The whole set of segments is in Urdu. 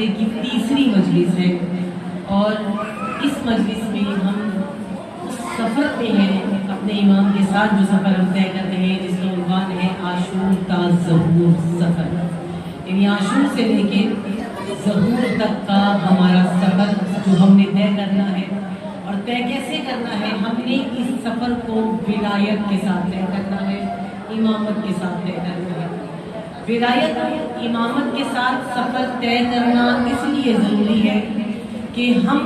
سلسلے کی تیسری مجلس ہے، اور اس مجلس میں ہم اس سفر پہ ہیں اپنے امام کے ساتھ، جو سفر ہم طے کر رہے ہیں جس کا عنوان ہے عاشور تا ظہور سفر، یعنی عاشور سے لے کے ظہور تک کا ہمارا سفر جو ہم نے طے کرنا ہے۔ اور طے کیسے کرنا ہے؟ ہم نے اس سفر کو ولایت کے ساتھ طے کرنا ہے، امامت کے ساتھ طے کرنا ہے۔ ولایت امامت کے ساتھ سفر طے کرنا اس لیے ضروری ہے کہ ہم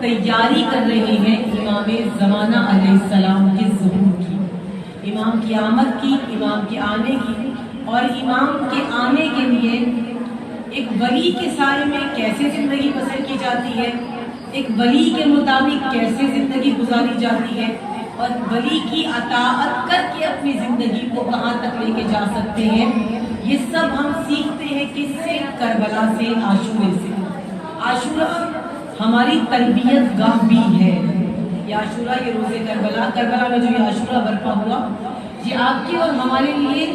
تیاری کر رہے ہیں امام زمانہ علیہ السلام کے ظہور کی، امام کی آمد کی، امام کے آنے کی، اور امام کے آنے کے لیے ایک ولی کے سائے میں کیسے زندگی بسر کی جاتی ہے، ایک ولی کے مطابق کیسے زندگی گزاری جاتی ہے، اور ولی کی اطاعت کر کے اپنی زندگی کو کہاں تک لے کے جا سکتے ہیں، یہ سب ہم سیکھتے ہیں کس سے؟ کربلا سے، عاشورے سے۔ عاشورہ ہماری تربیت گاہ بھی ہے، یہ عاشورہ، یہ روزے کربلا میں جو یہ عاشورہ برپا ہوا، یہ آپ کی اور ہمارے لیے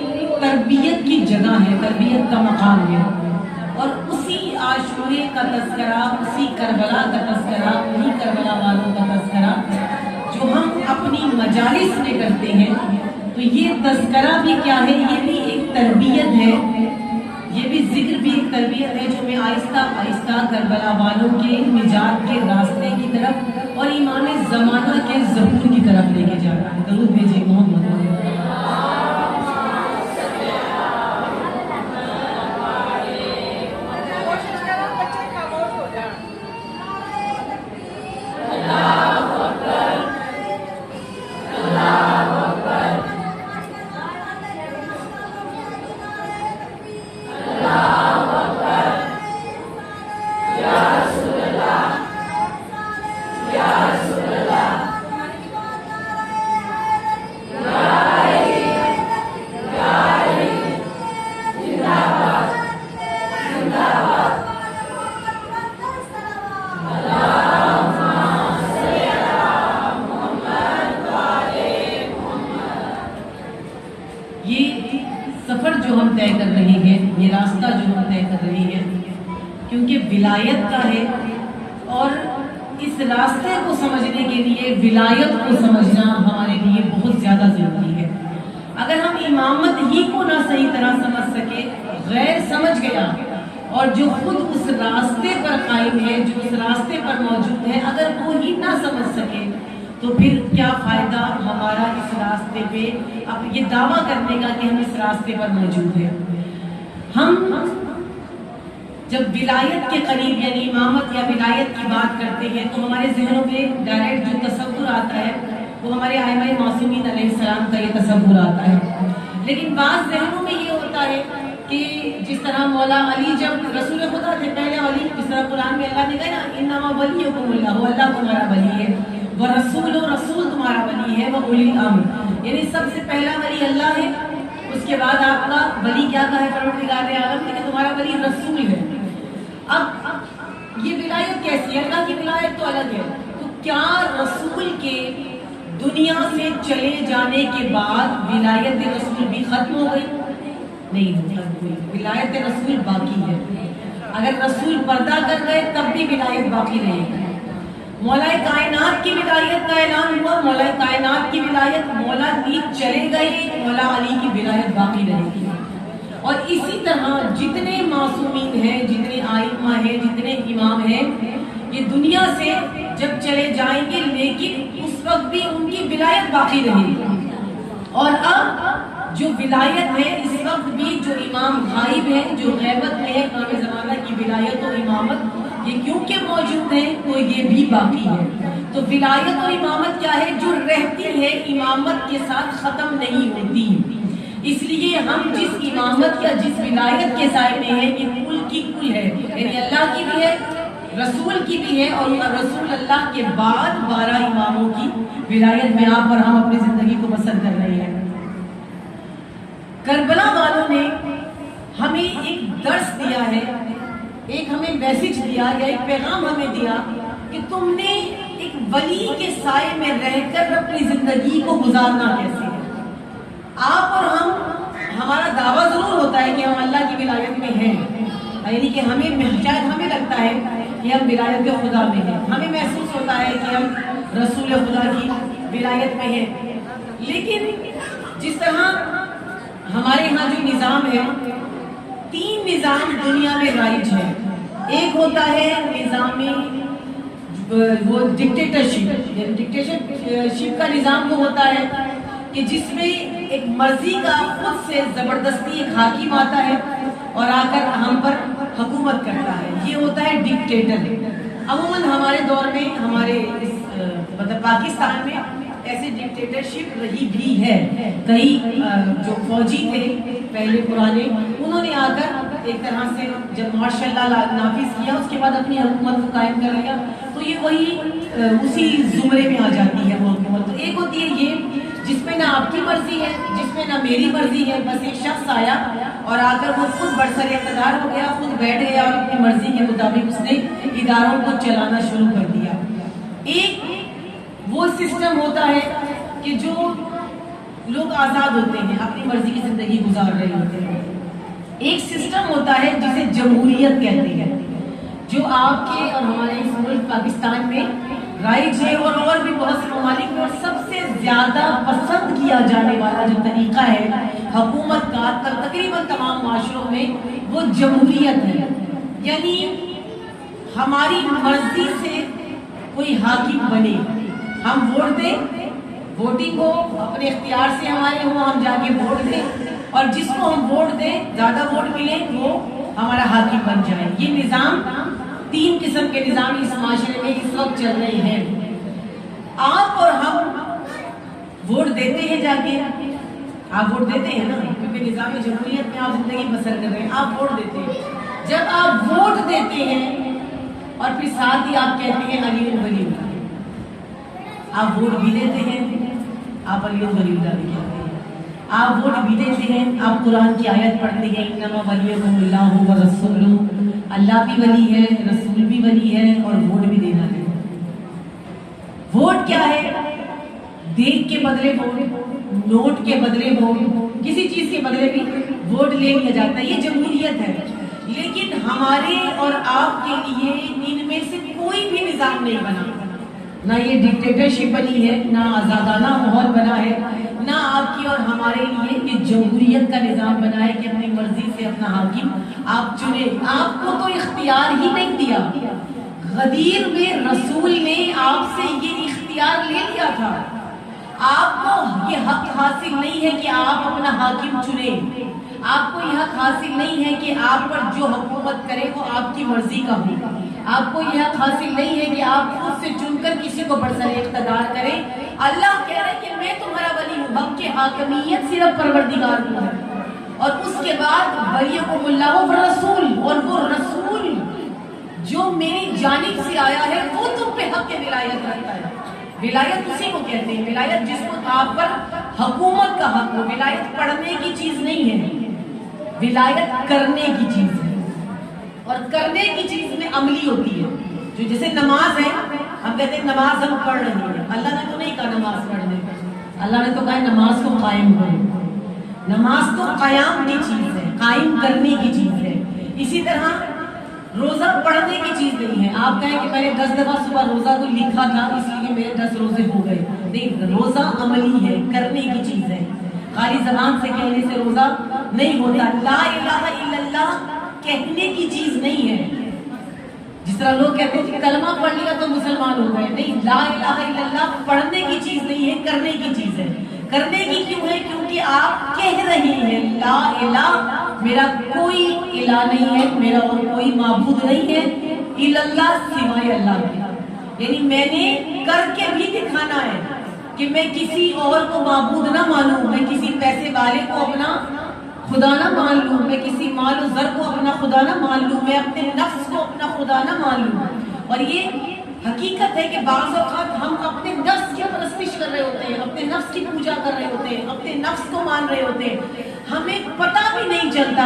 تربیت کی جگہ ہے، تربیت کا مقام ہے۔ اور اسی عاشورے کا تذکرہ، اسی کربلا کا تذکرہ، انہی کربلا والوں کا تذکرہ جو ہم اپنی مجالس میں کرتے ہیں، تو یہ تذکرہ بھی کیا ہے؟ یہ بھی ایک تربیت ہے، یہ بھی ذکر بھی ایک تربیت ہے، جو میں آہستہ آہستہ کربلا والوں کے نجات کے راستے کی طرف اور امام زمانہ کے ظہور کی طرف لے کے جا رہا ہے۔ درود بھیجیے محمد۔ سفر جو ہم طے کر رہے ہیں، یہ راستہ جو ہم طے کر رہے ہیں، کیونکہ ولایت کا ہے، اور اس راستے کو سمجھنے کے لیے ولایت کو سمجھنا ہمارے لیے بہت زیادہ ضروری ہے۔ اگر ہم امامت ہی کو نہ صحیح طرح سمجھ سکے، غیر سمجھ گیا، اور جو خود اس راستے پر قائم ہے، جو اس راستے پر موجود ہے، اگر وہ ہی نہ سمجھ سکے، تو پھر کیا فائدہ ہمارا اس راستے پہ اب یہ دعویٰ کرنے کا کہ ہم اس راستے پر موجود ہیں۔ ہم جب ولایت کے قریب یعنی امامت یا ولایت کی بات کرتے ہیں، تو ہمارے ذہنوں میں ڈائریکٹ جو تصور آتا ہے وہ ہمارے ائمہ معصومین علیہ السلام کا یہ تصور آتا ہے، لیکن بعض ذہنوں میں یہ ہوتا ہے کہ جس طرح مولا علی جب رسول خدا تھے، پہلے ولی، جس طرح قرآن میں اللہ نے کہا نا انما ولیکم اللہ، اللہ تمہارا ولی ہے، ورسول، رسول تمہارا ولی ہے، وأولی الامر، یعنی سب سے پہلا ولی اللہ ہے، اس کے بعد آپ کا ولی کیا کہا ہے پروردگار عالم نے کہ تمہارا ولی رسول ہے۔ اب یہ ولایت کیسی ہے؟ اللہ کی ولایت تو الگ ہے، تو کیا رسول کے دنیا سے چلے جانے کے بعد ولایت رسول بھی ختم ہو گئی؟ نہیں ختم ہوئی، ولایت رسول باقی ہے۔ اگر رسول پردہ کر گئے تب بھی ولایت باقی رہے گی۔ مولا کائنات کی ولایت کا اعلان ہوا، مولا کائنات کی ولایت، مولا علی چلے گئے، مولا علی کی ولایت باقی رہے گی۔ اور اسی طرح جتنے معصومین ہیں، جتنے ائمہ ہیں، جتنے امام ہیں، یہ دنیا سے جب چلے جائیں گے، لیکن اس وقت بھی ان کی ولایت باقی رہے گی۔ اور اب جو ولایت ہے، اس وقت بھی جو امام غائب ہے، جو غیبت میں ہے، امام زمانہ کی ولایت و امامت یہ کیونکہ موجود ہیں تو یہ بھی باقی ہے۔ تو ولایت و امامت کیا ہے؟ جو رہتی ہے، امامت کے ساتھ ختم نہیں ہوتی۔ اس لیے ہم جس امامت یا جس ولایت کے سائے میں ہیں، یہ کل کی کل ہے، یعنی اللہ کی بھی ہے، رسول کی بھی ہے، اور رسول اللہ کے بعد 12 اماموں کی ولایت میں آپ اور ہم اپنی زندگی کو بسر کر رہے ہیں۔ کربلا والوں نے ہمیں ایک درس دیا ہے، ایک ہمیں میسج دیا یا ایک پیغام ہمیں دیا کہ تم نے ایک ولی کے سائے میں رہ کر اپنی زندگی کو گزارنا کیسے ہے۔ آپ اور ہم، ہمارا دعویٰ ضرور ہوتا ہے کہ ہم اللہ کی ولایت میں ہیں، یعنی کہ شاید ہمیں لگتا ہے کہ ہم ولایت خدا میں ہیں، ہمیں محسوس ہوتا ہے کہ ہم رسول خدا کی ولایت میں ہیں، لیکن جس طرح ہمارے یہاں جو نظام ہے، 3 نظام دنیا میں رائج ہے۔ ایک ہوتا ہے نظام وہ ڈکٹیٹرشپ، یعنی ڈکٹیٹرشپ کا نظام وہ ہوتا ہے کہ جس میں ایک مرضی کا خود سے زبردستی ایک حاکم آتا ہے اور آ کر ہم پر حکومت کرتا ہے، یہ ہوتا ہے ڈکٹیٹر۔ عموماً ہمارے دور میں، ہمارے مطلب پاکستان میں ایسے ڈکٹیٹرشپ رہی بھی ہے۔ کئی جو فوجی تھے پہلے پرانے، انہوں نے آ کر ایک طرح سے جب مارشل لا نافذ کیا، اس کے بعد اپنی حکومت کو قائم کر لیا، تو یہ وہی اسی زمرے میں آ جاتی ہے وہ حکومت۔ تو ایک ہوتی ہے یہ جس میں نہ آپ کی مرضی ہے، جس میں نہ میری مرضی ہے، بس ایک شخص آیا اور آ کر وہ خود برسر اقتدار ہو گیا، خود بیٹھ گیا اور اپنی مرضی کے مطابق اس نے اداروں کو چلانا شروع کر دیا۔ ایک وہ سسٹم ہوتا ہے کہ جو لوگ آزاد ہوتے ہیں، اپنی مرضی کی زندگی گزار رہے ہوتے ہیں۔ ایک سسٹم ہوتا ہے جسے جمہوریت کہتے ہیں، جو آپ کے اور ہمارے اس ملک پاکستان میں رائج ہے، اور بھی بہت سے ممالک میں، اور سب سے زیادہ پسند کیا جانے والا جو طریقہ ہے حکومت کا تقریباً تمام معاشروں میں، وہ جمہوریت ہے۔ یعنی ہماری مرضی سے کوئی حاکم بنے، ہم ووٹ دیں، ووٹنگ ہو، اپنے اختیار سے ہمارے ہوں، ہم جا کے ووٹ دیں، اور جس کو ہم ووٹ دیں، زیادہ ووٹ ملیں، وہ ہمارا حاکم بن جائے۔ یہ نظام، 3 قسم کے نظام اس معاشرے میں اس وقت چل رہے ہیں۔ آپ اور ہم ووٹ دیتے ہیں، جا کے آپ ووٹ دیتے ہیں نا، کیونکہ نظام جمہوریت میں آپ زندگی بسر کر رہے ہیں، آپ ووٹ دیتے ہیں۔ جب آپ ووٹ دیتے ہیں اور پھر ساتھ ہی آپ کہتے ہیں علی ولی اللہ، آپ ووٹ بھی دیتے ہیں، آپ علی ولی اللہ بھی کہتے ہیں، آپ ووٹ بھی دیتے ہیں، آپ قرآن کی آیت پڑھتے ہیں انما ولیکم اللہ ورسولہ، اللہ بھی ولی ہے، رسول بھی ولی ہے، اور ووٹ بھی دینا ہے۔ ووٹ کیا ہے؟ دیکھ کے بدلے ووٹ، نوٹ کے بدلے ووٹ، کسی چیز کے بدلے بھی ووٹ لے لیا جاتا ہے، یہ جمہوریت ہے۔ لیکن ہمارے اور آپ کے لیے ان میں سے کوئی بھی نظام نہیں بنا، نہ یہ ڈکٹیٹرشپ بنی ہے، نہ آزادانہ ماحول بنا ہے، نہ آپ کی اور ہمارے لیے یہ جمہوریت کا نظام بنا ہے کہ اپنی مرضی سے اپنا حاکم آپ چنیں۔ آپ کو تو اختیار ہی نہیں دیا، غدیر میں رسول نے آپ سے یہ اختیار لے لیا تھا۔ آپ کو یہ حق حاصل نہیں ہے کہ آپ اپنا حاکم چنیں، آپ کو یہ حق حاصل نہیں ہے کہ آپ پر جو حکومت کرے وہ آپ کی مرضی کا ہو، آپ کو یہ حق حاصل نہیں ہے کہ آپ خود سے چن کر کسی کو برسر اقتدار کریں۔ اللہ کہہ رہے کہ میں تمہارا ولی ہوں، حق کے حاکمیت صرف پروردگار کو ہے، اور اس کے بعد ولیکم اللہ والرسول، اور وہ رسول جو میری جانب سے آیا ہے وہ تم پہ حق کے ولایت رکھتا ہے۔ ولایت اسی کو کہتے ہیں، ولایت جس کو آپ پر حکومت کا حق ہو۔ ولایت پڑھنے کی چیز نہیں ہے، ولایت کرنے کی چیز ہے، اور کرنے کی چیز میں عملی ہوتی ہے۔ جو جیسے نماز ہے، ہم کہتے ہیں نماز ہم پڑھ رہے ہیں، اللہ نے تو نہیں کہا نماز پڑھنے، اللہ نے تو کہا نماز کو قائم کرو۔ نماز تو قیام کی چیز ہے، قائم کرنے کی چیز ہے۔ اسی طرح روزہ پڑھنے کی چیز نہیں ہے، آپ کہیں کہ میں نے 10 دفعہ صبح روزہ کو لکھا تھا اس لیے میرے 10 روزے ہو گئے، نہیں، روزہ عملی ہے، کرنے کی چیز ہے۔ خالی زبان سے کہنے سے روزہ نہیں ہوتا۔ لا الہ الا اللہ کہنے کی چیز نہیں ہے، جس طرح لوگ کہتے ہیں کہ کلمہ پڑھ لیا تو مسلمان ہو گئے، نہیں، لا الہ الا اللہ پڑھنے کی چیز نہیں ہے، کرنے کی چیز ہے۔ کرنے کی کیوں ہے؟ کیونکہ آپ کہہ رہے ہیں لا الہ، میرا کوئی الہ نہیں ہے، میرا اور کوئی معبود نہیں ہے الا اللہ، سوائے اللہ کے۔ یعنی میں نے کر کے بھی دکھانا ہے کہ میں کسی اور کو معبود نہ مانوں، میں کسی پیسے والے کو اپنا خدا نہ مان لوں، میں کسی مال و زر کو اپنا خدا نہ مان لوں، میں اپنے نفس کو اپنا خدا نہ مان لوں۔ اور یہ حقیقت ہے کہ بعض اوقات ہم اپنے نفس کی پرستش کر رہے ہوتے ہیں، اپنے نفس کی پوجا کر رہے ہوتے ہیں، اپنے نفس کو مان رہے ہوتے ہیں، ہمیں پتہ بھی نہیں چلتا،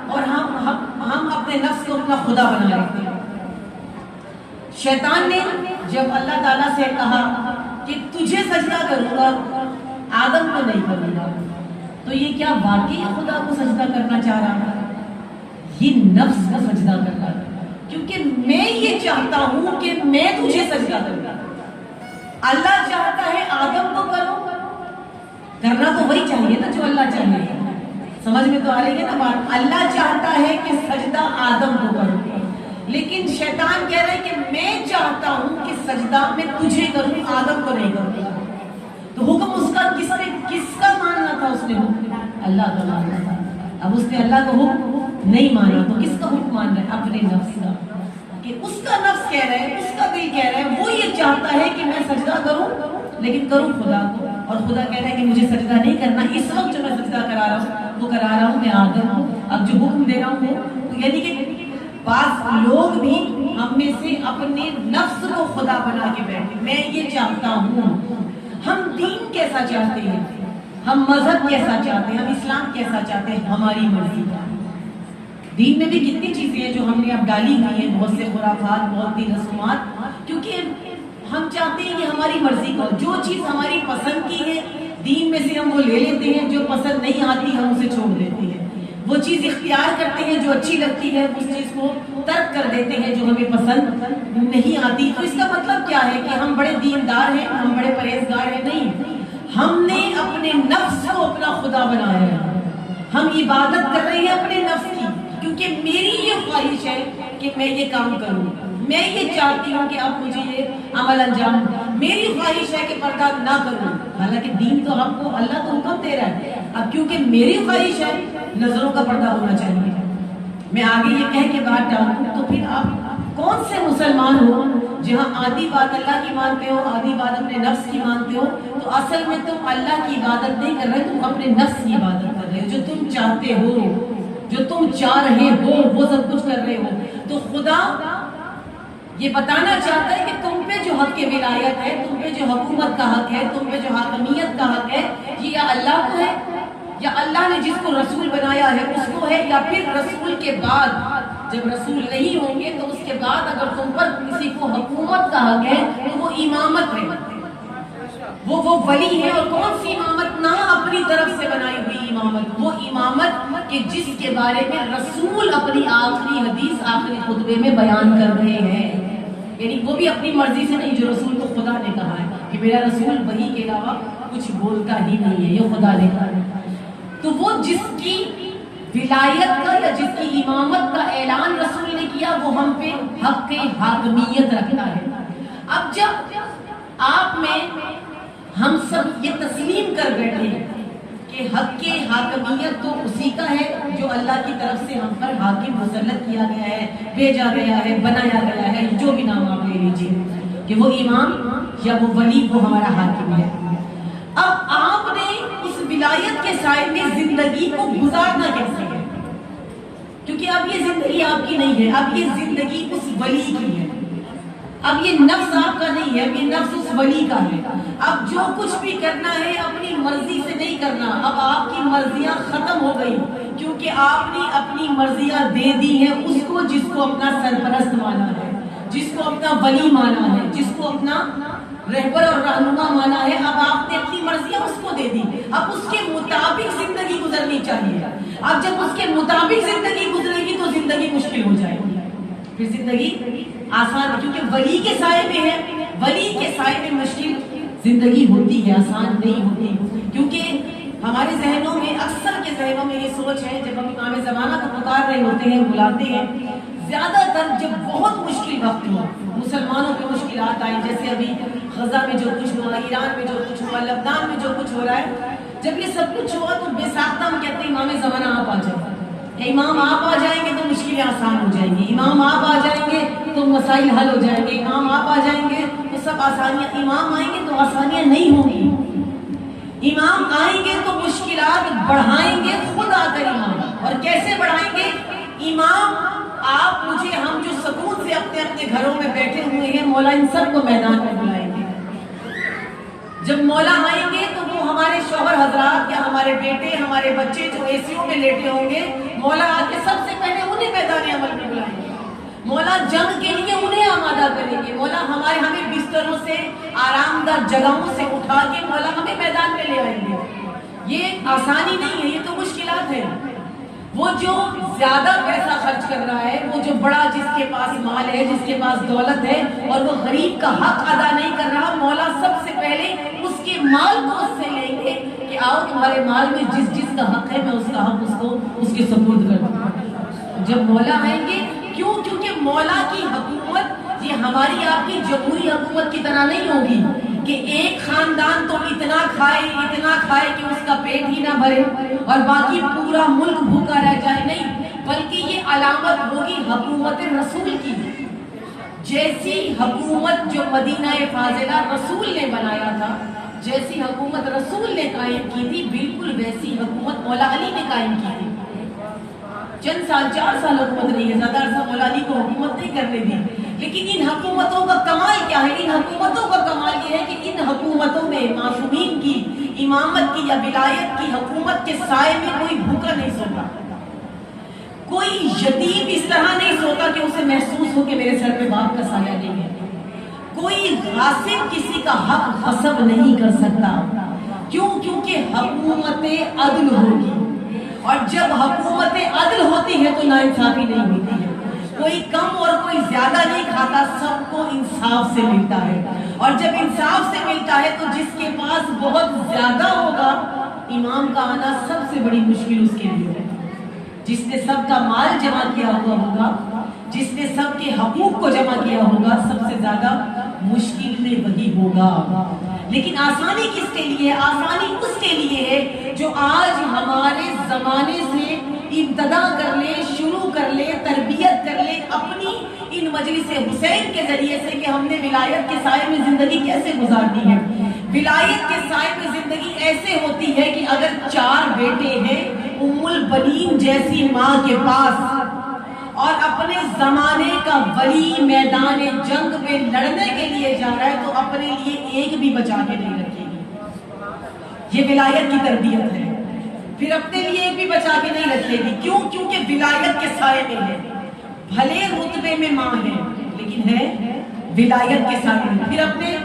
اور ہم اپنے نفس کو اپنا خدا بنا لیتے ہیں۔ شیطان نے جب اللہ تعالیٰ سے کہا کہ تجھے سجدہ کروں گا، آدم کو نہیں کروں گا، تو یہ کیا واقعی خدا کو سجدہ کرنا چاہ رہا ہے؟ یہ نفس کا سجدہ کرنا، کیونکہ میں یہ چاہتا ہوں کہ میں تجھے سجدہ کروں۔ اللہ چاہتا ہے آدم کو کرو، کرنا تو وہی چاہیے نا جو اللہ چاہیے۔ سمجھ میں تو آ رہی ہے نا بات؟ اللہ چاہتا ہے کہ سجدہ آدم کو کرو، لیکن شیطان کہہ رہا ہے کہ میں چاہتا ہوں کہ سجدہ میں تجھے کروں، آدم کو نہیں کروں۔ تو حکم اس کا کس کا ماننا تھا؟ اس نے اللہ کا ماننا تھا۔ اب اس نے اللہ کا حکم نہیں مانا تو کس کا حکم مان رہا ہے؟ اپنے نفس کا، کہ اس کا نفس کہہ رہا ہے، اس کا دل کہہ رہا ہے، وہ یہ چاہتا ہے کہ میں سجدہ کروں، لیکن کروں خدا کو، اور خدا کہہ رہا ہے کہ مجھے سجدہ نہیں کرنا۔ اس وقت جو میں سجدہ کرا رہا ہوں وہ کرا رہا ہوں میں آدم ہوں۔ اب جو حکم دے رہا ہوں تو یعنی کہ بعض لوگ بھی ہم میں سے اپنے نفس کو خدا بنا کے بیٹھے، میں یہ چاہتا ہوں۔ ہم دین کیسا چاہتے ہیں، ہم مذہب کیسا چاہتے ہیں، ہم اسلام کیسا چاہتے ہیں، ہماری مرضی کا۔ دین میں بھی کتنی چیزیں ہیں جو ہم نے اب ڈالی ہوئی ہیں، بہت سے خرافات، بہت سی رسومات، کیونکہ ہم چاہتے ہیں کہ ہماری مرضی کا، جو چیز ہماری پسند کی ہے دین میں سے ہم وہ لے لیتے ہیں، جو پسند نہیں آتی ہم اسے چھوڑ دیتے ہیں۔ وہ چیز اختیار کرتے ہیں جو اچھی لگتی ہے، اس چیز کو ترک کر دیتے ہیں جو ہمیں پسند نہیں آتی۔ تو اس کا مطلب کیا ہے کہ ہم بڑے دیندار ہیں، ہم بڑے پرہیزگار ہیں؟ نہیں، ہم نے اپنے نفس کو اپنا خدا بنایا ہے۔ ہم عبادت کر رہے ہیں اپنے نفس کی، کیونکہ میری یہ خواہش ہے کہ میں یہ کام کروں، میں یہ چاہتی ہوں کہ اب مجھے یہ عمل انجام، میری خواہش ہے کہ پردہ نہ کروں، حالانکہ دین تو ہم کو اللہ تو حکم دے رہا ہے۔ اب کیونکہ میری خواہش ہے نظروں کا پردہ ہونا چاہیے، میں آگے یہ کہہ کے بات ڈالوں تو پھر آپ کون سے مسلمان ہو جہاں آدھی بات اللہ کی مانتے ہو، آدھی بات اپنے نفس کی مانتے ہو؟ تو اصل میں تم اللہ کی عبادت نہیں کر رہے، تم اپنے نفس کی عبادت کر رہے ہو۔ جو تم چاہتے ہو، جو تم چاہ رہے ہو، وہ سب کچھ کر رہے ہو۔ تو خدا یہ بتانا چاہتا ہے کہ تم پہ جو حق ولایت ہے، تم پہ جو حکومت کا حق ہے، تم پہ جو حاکمیت کا حق ہے، یہ یا اللہ کو ہے، یا اللہ نے جس کو رسول بنایا ہے اس کو ہے، یا پھر رسول کے بعد جب رسول نہیں ہوں گے تو اس کے بعد اگر تم پر کسی کو حکومت کا حق ہے تو وہ امامت ہے، وہ ولی ہے۔ اور کون سی امامت؟ نہ اپنی طرف سے بنائی ہوئی امامت، وہ امامت کہ جس کے بارے میں رسول اپنی آخری حدیث، آخری خطبے میں بیان کر رہے ہیں، یعنی وہ بھی اپنی مرضی سے نہیں، جو رسول کو خدا نے کہا ہے کہ میرا رسول وحی کے علاوہ کچھ بولتا ہی نہیں ہے، یہ خدا نے کہا ہے۔ تو وہ جس کی ولایت کا یا جس کی امامت کا اعلان رسول نے کیا، وہ ہم پہ حق حاکمیت رکھتا ہے۔ اب جب آپ میں ہم سب یہ تسلیم کر بیٹھے کہ حق حاکمیت تو اسی کا ہے جو اللہ کی طرف سے ہم پر حاکم مسلط کیا گیا ہے، بھیجا گیا ہے، بنایا گیا ہے، جو بھی نام آپ لے لیجیے، کہ وہ امام یا وہ ولی وہ ہمارا حاکم ہے۔ اب آپ نے اس ولایت کے سائے میں زندگی کو گزارنا کیسے ہے؟ کیونکہ اب یہ زندگی آپ کی نہیں ہے، اب یہ زندگی اس ولی کی ہے، اب یہ نفس آپ کا نہیں ہے، اب یہ نفس اس ولی کا ہے۔ اب جو کچھ بھی کرنا ہے اپنی مرضی سے نہیں کرنا، اب آپ کی مرضیاں ختم ہو گئی، کیونکہ آپ نے اپنی مرضیاں دے دی ہیں اس کو جس کو اپنا سرپرست مانا ہے، جس کو اپنا ولی مانا ہے، جس کو اپنا رہبر اور رہنما مانا ہے۔ اب آپ نے اپنی مرضیاں اس کو دے دی، اب اس کے مطابق زندگی گزرنی چاہیے۔ اب جب اس کے مطابق زندگی گزرے گی تو زندگی مشکل ہو جائے گی، پھر زندگی آسان، کیونکہ ولی کے سائے میں ہے، ولی کے سائے میں مشکل زندگی ہوتی ہے، آسان نہیں ہوتی۔ کیونکہ ہمارے ذہنوں میں، اکثر کے ذہنوں میں یہ سوچ ہے، جب ہم امام زمانہ کو پکار رہے ہوتے ہیں، بلاتے ہیں، زیادہ تر جب بہت مشکل وقت ہو، مسلمانوں پہ مشکلات آئیں، جیسے ابھی غزہ میں جو کچھ ہوا، ایران میں جو کچھ ہوا، لبنان میں جو کچھ ہو رہا ہے، جب یہ سب کچھ ہوا تو بے ساختہ ہم کہتے ہیں امام زمانہ آپ آ جائیں، امام آپ آ جائیں گے تو مشکلیں آسان ہو جائیں گی، امام آپ آ جائیں گے تو مسائل حل ہو جائیں گے، امام آپ آ جائیں گے تو سب آسانیاں، امام آئیں گے تو آسانیاں نہیں ہوں گی، امام آئیں گے تو مشکلات بڑھائیں گے خود آ کر امام۔ اور کیسے بڑھائیں گے؟ امام آپ مجھے، ہم جو سکون سے اپنے اپنے گھروں میں بیٹھے ہوئے ہیں، مولا ان سب کو میدان میں بلائیں گے۔ جب مولا آئیں گے تو وہ ہمارے شوہر حضرات یا ہمارے بیٹے، ہمارے بچے جو اے سیوں میں لیٹے ہوں گے، مولا آ کے سب سے پہلے انہیں میدان عمل میں بلائیں گے، مولا جنگ کے لیے انہیں آمادہ کریں گے، مولا ہمیں بستروں سے، آرام دہ جگہوں سے اٹھا کے مولا ہمیں میدان میں لے آئیں گے۔ یہ آسانی نہیں ہے، یہ تو مشکلات ہے۔ وہ جو زیادہ پیسہ خرچ کر رہا ہے، وہ جو بڑا جس کے پاس مال ہے، جس کے پاس دولت ہے، اور وہ غریب کا حق ادا نہیں کر رہا، مولا سب سے پہلے اس کے مال کو اس سے لیں گے کہ آؤ تمہارے مال میں جس جس کا حق ہے میں اس کا حق اس کو اس کے سپرد کر دوں۔ جب مولا آئیں گے، کیوں؟ کیونکہ مولا کی حکومت یہ ہماری آپ کی جمہوری حکومت کی طرح نہیں ہوگی کہ ایک خاندان تو اتنا کھائے کہ اس کا پیٹ ہی نہ بھرے اور باقی پورا ملک بھوکا رہ جائے، نہیں، بلکہ یہ علامت ہوگی حکومت رسول کی۔ جیسی حکومت جو مدینہ فاضلہ رسول نے بنایا تھا، جیسی حکومت رسول نے قائم کی تھی، بالکل ویسی حکومت مولا علی نے قائم کی تھی۔ چند سال، 4 سال حکومت نہیں ہے، زیادہ عرصہ مولا علی کو حکومت نہیں کرنے دی، لیکن ان حکومتوں کا کمال کیا ہے؟ ان حکومتوں کا کمال یہ ہے کہ ان حکومتوں میں معصومین کی امامت کی یا ولایت کی حکومت کے سائے میں کوئی بھوکا نہیں سوتا، کوئی یتیم اس طرح نہیں سوتا کہ اسے محسوس ہو کہ میرے سر پہ باپ کا سایہ نہیں ہے، کوئی غاصب کسی کا حق غصب نہیں کر سکتا۔ کیوں؟ کیونکہ حکومت عدل ہوگی، اور جب حکومت عدل ہوتی ہے تو ناانصافی نہیں ہوتی ہے، کوئی کم اور کوئی زیادہ نہیں کھاتا، سب کو انصاف سے ملتا ہے، اور جب انصاف سے ملتا ہے تو جس کے پاس بہت زیادہ ہوگا، امام کا آنا سب سے بڑی مشکل اس کے لیے ہے۔ جس نے سب کا مال جمع کیا ہوا ہوگا، جس نے سب کے حقوق کو جمع کیا ہوگا، سب سے زیادہ مشکل میں وہی ہوگا۔ لیکن آسانی کس کے لیے؟ آسانی اس کے لیے ہے جو آج ہمارے زمانے سے ابتدا کر لے، شروع کر لے، تربیت کر لے اپنی ان مجلس حسین کے ذریعے سے کہ ہم نے ولایت کے سائے میں زندگی کیسے گزارنی ہے۔ ولایت کے سائے میں زندگی ایسے ہوتی ہے کہ اگر 4 بیٹے ہیں ام البنین جیسی ماں کے پاس، اور اپنے زمانے کا ولی میدان جنگ میں لڑنے کے لیے جا رہا ہے تو اپنے لیے ایک بھی بچا کے نہیں رکھے گی، یہ ولایت کی تربیت ہے۔ پھر اپنے لیے ایک بھی بچا کے نہیں رکھے گی، کیوں؟ کیونکہ ولایت کے سائے میں ہے، بھلے رتبے میں ماں ہے لیکن ہے ولایت کے سائے میں۔ پھر اپنے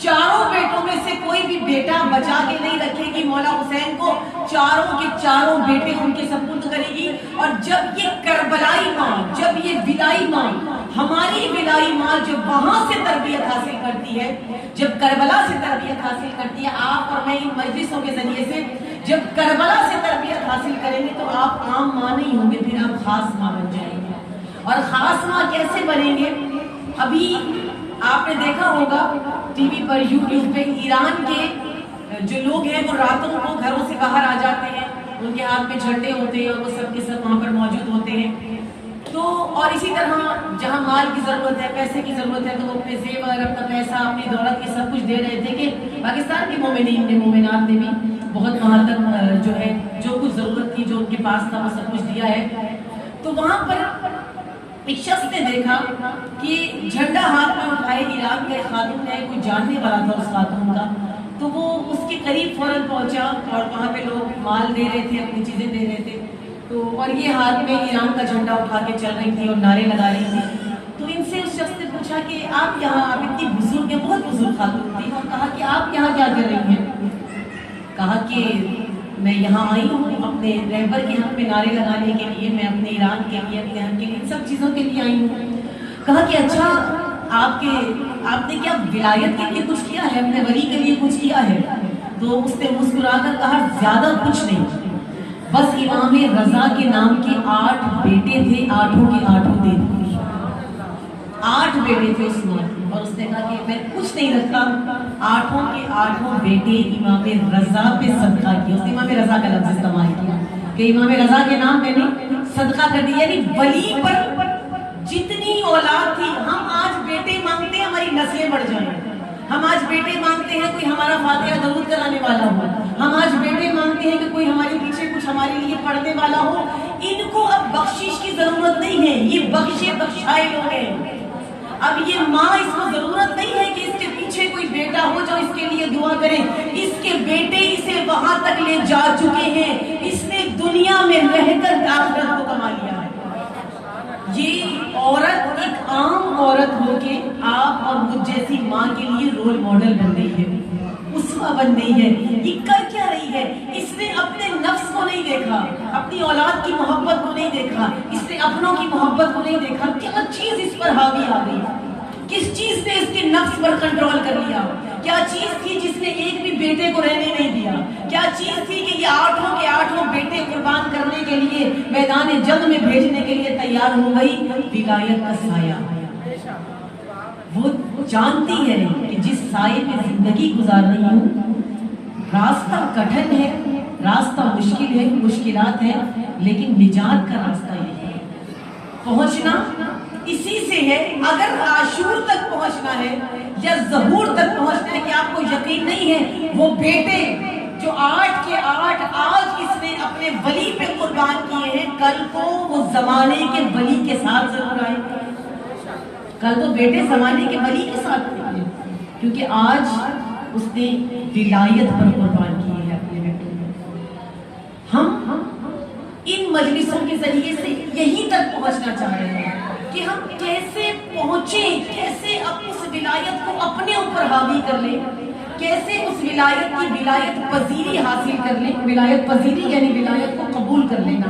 4 بیٹوں میں سے کوئی بھی بیٹا بچا کے نہیں رکھے گی، مولا حسین کو 4 کے 4 بیٹے ان کے سپرد کرے گی۔ اور جب یہ کربلائی ماں، جب یہ ولائی ماں، ہماری ولائی ماں جب وہاں سے تربیت حاصل کرتی ہے، جب کربلا سے تربیت حاصل کرتی ہے، آپ اور میں ان مجلسوں کے ذریعے سے جب کربلا سے تربیت حاصل کریں گے تو آپ عام ماں نہیں ہوں گے، پھر آپ خاص ماں بن جائیں گے۔ اور خاص ماں کیسے بنیں گے؟ ابھی آپ نے دیکھا ہوگا ٹی وی پر، یوٹیوب پہ، ایران کے جو لوگ ہیں وہ راتوں کو گھروں سے باہر آ جاتے ہیں، ان کے ہاتھ میں جھنڈے ہوتے ہیں اور وہ سب کے سب وہاں پر موجود ہوتے ہیں۔ تو اور اسی طرح جہاں مال کی ضرورت ہے، پیسے کی ضرورت ہے، تو وہ اپنے زیور، اپنا پیسہ، اپنی دولت یہ سب کچھ دے رہے تھے کہ پاکستان کے مومنین نے، مومنات نے بھی بہت وہاں تک جو ہے جو کچھ ضرورت تھی، جو ان کے پاس تھا، وہ سب کچھ دیا ہے۔ تو وہاں پر ایک شخص نے دیکھا کہ جھنڈا ہاتھ میں اٹھائے ایران کے خاتون ہے، کوئی جاننے والا تھا اس خاتون کا، تو وہ اس کے قریب فوراً پہنچا اور وہاں پہ لوگ مال دے رہے تھے، اپنی چیزیں دے رہے تھے، تو اور یہ ہاتھ میں ایران کا جھنڈا اٹھا کے چل رہی تھی اور نعرے لگا رہی تھی۔ تو ان سے اس شخص نے پوچھا کہ آپ یہاں، آپ اتنی بزرگ ہیں، بہت بزرگ خاتون تھی، اور کہا کہ آپ یہاں کیا کر رہی ہیں؟ کہا کہ میں یہاں آئی ہوں اپنے رہبر کے حق میں نعرے لگانے کے لیے، میں اپنے ایران کے لیے، اپنے حق کے لیے، ان سب چیزوں کے لیے آئی ہوں۔ کہا کہ اچھا آپ نے کیا ولایت کے لیے کچھ کیا ہے، اپنے ولی کے لیے کچھ کیا ہے؟ تو اس نے مسکرا کر کہا زیادہ کچھ نہیں، بس امام رضا کے نام کے 8 بیٹے تھے، 8 کے 8 دے دیے، 8 بیٹے تھے اس میں، اور اس نے کہا کہ میں کچھ نہیں رکھا، 8 کے 8 بیٹے امام رضا پہ صدقہ کیا۔ اس نے امام رضا کا لفظ استعمال کیا کہ امام رضا کے نام پہ نہیں، صدقہ کر دیا، یعنی ولی پر جتنی اولاد تھی، ہم آج بیٹے مانگتے ہیں ہماری نسلیں بڑھ جائیں، ہم آج بیٹے مانگتے ہیں کوئی ہمارا فاتحہ درود کرانے والا ہو، ہم آج بیٹے مانگتے ہیں کہ کوئی ہمارے پیچھے کچھ ہمارے لیے پڑھنے والا ہو۔ ان کو اب بخشش کی ضرورت نہیں ہے، یہ بخشے بخشائے لوگ ہیں۔ اب یہ ماں، اس کو ضرورت نہیں ہے کہ اس کے پیچھے کوئی بیٹا ہو جو اس کے لیے دعا کرے، اس کے بیٹے اسے وہاں تک لے جا چکے ہیں، اس نے دنیا میں رہ کر آخرت کو کما لیا ہے۔ یہ عورت ایک عام عورت ہو کے آپ اور مجھ جیسی ماں کے لیے رول ماڈل بن گئی ہے۔ اسوہ بن گئی ہے. یہ کر کیا رہی ہے؟ اس نے اپنے نفس کو نہیں دیکھا، اپنی اولاد کی محبت کو نہیں دیکھا، اس نے اپنوں کی محبت کو نہیں دیکھا. کیا چیز اس پر حاوی آ گئی؟ کس چیز نے اس کے نفس پر کنٹرول کر لیا؟ کیا چیز تھی جس نے ایک بھی بیٹے کو رہنے نہیں دیا؟ کیا چیز تھی کہ یہ 8 کے 8 بیٹے قربان کرنے کے لیے میدان جنگ میں بھیجنے کے لیے تیار ہو گئی؟ ولایت کا سایہ. وہ جانتی ہے کہ جس سائے میں زندگی گزار رہی ہوں راستہ کٹھن ہے، راستہ مشکل ہے، مشکلات ہیں، لیکن نجات کا راستہ یہ ہے. پہنچنا اسی سے ہے. اگر عاشور تک پہنچنا ہے یا ظہور تک پہنچنا ہے کہ آپ کو یقین نہیں ہے، وہ بیٹے جو 8 کے 8 آج اس نے اپنے ولی پہ قربان کیے ہیں، کل کو وہ زمانے کے ولی کے ساتھ ضرور آئے. کل تو بیٹے زمانے کے ولی کے ساتھ ہوتے ہیں، کیونکہ آج اس نے ولایت پر قربان کی ہے اپنے بیٹوں کو. ہم ان مجلسوں کے ذریعے سے یہیں تک پہنچنا چاہ رہے ہیں کہ ہم کیسے پہنچیں، کیسے اس ولایت کو اپنے اوپر حاوی کر لیں، کیسے اس ولایت کی ولایت پذیری حاصل کر لیں. ولایت پذیری یعنی ولایت کو قبول کر لینا.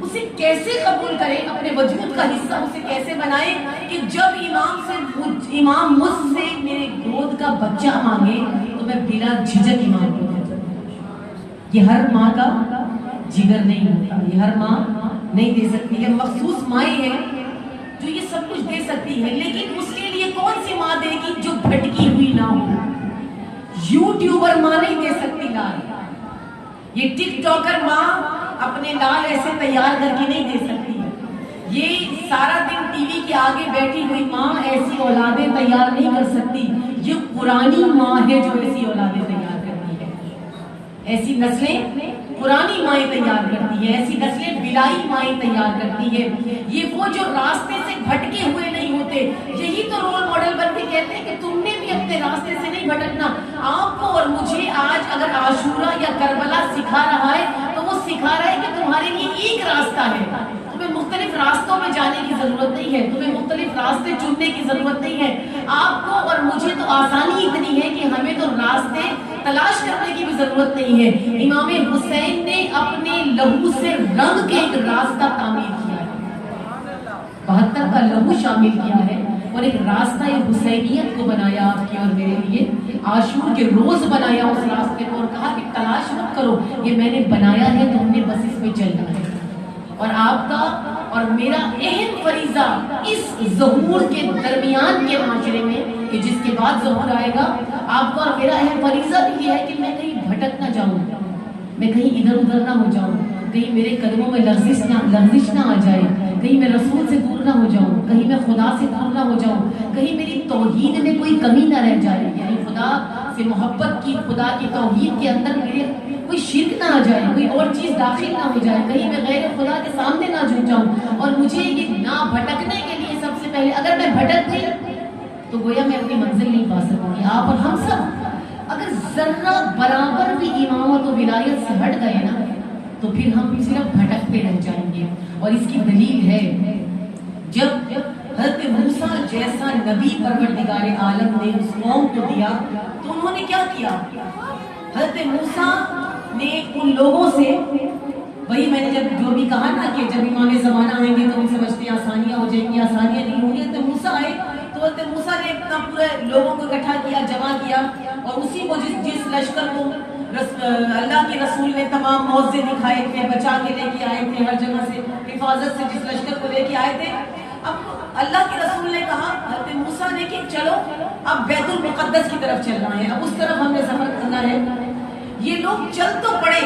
اسے کیسے قبول کریں، اپنے وجود کا حصہ اسے کیسے بنائیں کہ جب امام مجھ سے میرے گود کا بچہ مانگے تو میں بلا جھجک امام کو دے دوں. یہ ہر ماں کا جگر نہیں ہوتا، یہ ہر ماں نہیں دے سکتی. یہ مخصوص مائیں ہیں جو یہ سب کچھ دے سکتی ہے، لیکن اس کے لیے کون سی ماں دے گی جو بھٹکی ہوئی نہ ہو؟ یوٹیوبر ماں نہیں دے سکتی لال، یہ ٹک ٹاکر ماں اپنے لال ایسے تیار کر کے نہیں دے سکتی. یہ سارا دن ٹی وی کے آگے بیٹھی ہوئی ماں ایسی اولادیں تیار نہیں کر سکتی. یہ قرآنی ماں ہے جو ایسی اولادیں تیار کرتی ہے. ایسی نسلیں قرآنی مائیں تیار کرتی ہے، ایسی نسلیں بلائی مائیں تیار کرتی ہے. یہ وہ جو راستے سے بھٹکے ہوئے نہیں ہوتے، یہی تو رول ماڈل بن کے کہتے ہیں کہ تم نے بھی اپنے راستے سے نہیں بھٹکنا. آپ کو اور مجھے آج اگر عاشورہ یا کربلا سکھا رہا ہے تو وہ سکھا رہا ہے کہ تمہارے لیے ایک راستہ ہے. تمہیں مختلف راستوں میں جانے کی ضرورت نہیں ہے، تمہیں مختلف راستے چننے کی ضرورت نہیں ہے. آپ کو اور مجھے تو آسانی اتنی ہے کہ ہمیں تو راستے تلاش کرنے کی بھی ضرورت نہیں ہے. امام حسین نے اپنے لہو سے رنگ کے ایک راستہ تعمیر کیا ہے، 72 کا لہو شامل کیا ہے اور ایک راستہ حسینیت کو بنایا آپ کے اور میرے لیے. عاشور کے روز بنایا اس راستے کو اور کہا کہ تلاش مت کرو، یہ میں نے بنایا ہے، تم نے بس اس پہ چلنا ہے. اور آپ کا اور میرا اہم فریضہ اس ظہور کے درمیان کے معاشرے میں کہ جس کے بعد ظہور آئے گا، آپ کا اور میرا اہم فریضہ بھی یہ ہے کہ میں کہیں بھٹک نہ جاؤں، میں کہیں ادھر ادھر نہ ہو جاؤں، کہیں میرے قدموں میں لغزش نہ آ جائے، کہیں میں رسول سے دور نہ ہو جاؤں، کہیں میں خدا سے دور نہ ہو جاؤں، کہیں میری توحید میں کوئی کمی نہ رہ جائے. یعنی خدا سے محبت کی، خدا کی توحید کے اندر میرے کوئی شرک نہ آ جائے، کوئی اور چیز داخل نہ ہو جائے، کہیں میں غیر خدا کے سامنے نہ جھک جاؤں. اور مجھے یہ نہ بھٹکنے کے لیے سب سے پہلے، اگر میں بھٹک گئی تو گویا میں اپنی منزل نہیں پا سکوں گی. آپ اور ہم سب اگر ذرہ برابر بھی امامت و ولایت سے ہٹ گئے نا تو پھر ہم صرف بھٹکتے رہ جائیں گے. اور اس کی دلیل ہے جب حضرت موسیٰ جیسا نبی پروردگار عالم نے اس قوم کو دیا تو انہوں نے کیا کیا؟ حضرت موسیٰ نے ان لوگوں سے، وہی میں نے جو بھی کہا نا کہ جب امام زمانہ آئیں گے تو ہم سمجھتے ہیں آسانیاں ہو جائیں گی، آسانیاں نہیں ہوں گی. حضرت موسیٰ آئے تو حضرت موسیٰ نے اپنا پورے لوگوں کو اکٹھا کیا، جمع کیا، اور اسی کو جس لشکر کو اللہ کے رسول نے تمام معاوضے دکھائے تھے، بچا کے لے کے آئے تھے، ہر جگہ سے حفاظت سے جس لشکر کو لے کے آئے تھے، اب اللہ کے رسول نے کہا حضرت موسیٰ نے کہ چلو اب بیت المقدس کی طرف چلنا ہے، اب اس طرف ہم نے سفر کرنا ہے. یہ لوگ چل تو پڑے،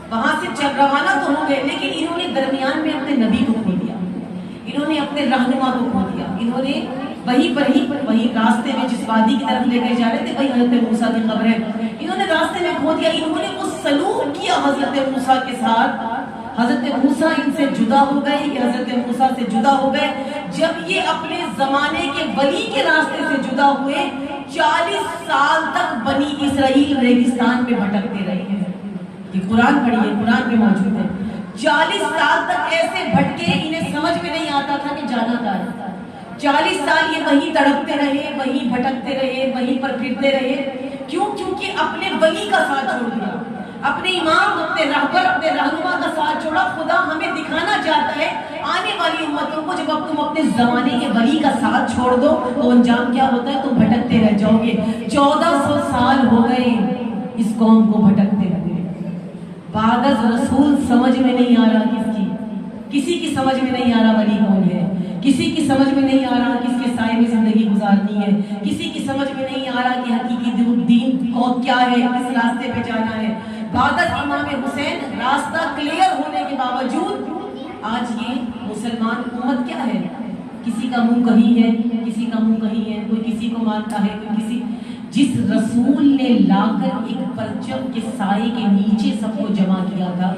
وہاں سے روانہ تو ہو گئے، لیکن انہوں نے درمیان میں اپنے نبی کو کھو دیا، انہوں نے اپنے رہنما کو کھو دیا. انہوں نے وہی راستے میں جس وادی کی طرف لے کے جا رہے تھے وہی حضرت موسیٰ کی قبر ہے، انہوں نے راستے میں کھو دیا. انہوں نے وہ سلوک کیا حضرت موسیٰ کے ساتھ، حضرت موسیٰ ان سے جدا ہو گئے، یہ حضرت موسیٰ سے جدا ہو گئے. جب یہ اپنے زمانے کے ولی کے راستے سے جدا ہوئے 40 سال تک بنی اسرائیل ریگستان میں بھٹکتے رہے ہیں. یہ قرآن پڑھیے، قرآن میں موجود ہے. 40 سال تک ایسے بھٹکے، انہیں سمجھ میں نہیں آتا تھا کہ جانا کہاں ہے. 40 سال یہ وہیں تڑپتے رہے، وہیں بھٹکتے رہے، وہیں پر پھرتے رہے. کیوں؟ کیونکہ اپنے ولی کا ساتھ چھوڑ دیا، اپنے امام، اپنے رہبر، اپنے رہنما کا ساتھ چھوڑا۔ خدا ہمیں دکھانا چاہتا ہے آنے والی امتوں کو، جب اب تم اپنے زمانے کے ولی کا ساتھ چھوڑ دو تو انجام کیا ہوتا ہے؟ تم بھٹکتے رہ جاؤ گے۔ 1400 سال ہو گئے اس قوم کو بھٹکتے ہوئے، بعد از رسول سمجھ میں نہیں آ رہا کسی کی سمجھ میں نہیں آ رہا ولی کون ہے، کسی کی سمجھ میں نہیں آ رہا کس کے سائے میں زندگی گزارنی ہے، کسی کی سمجھ میں نہیں آ رہا کہ حقیقی دین کو کیا ہے، کس راستے پہ جانا ہے۔ بعد از امام حسین راستہ کلیئر ہونے کے باوجود آج یہ مسلمان امت کیا ہے؟ کسی کا منہ کہیں ہے، کسی کا منہ کہیں ہے، کوئی کسی کو مانتا ہے، کوئی کسی۔ جس رسول نے لا کر ایک پرچم کے سائے کے نیچے سب کو جمع کیا تھا،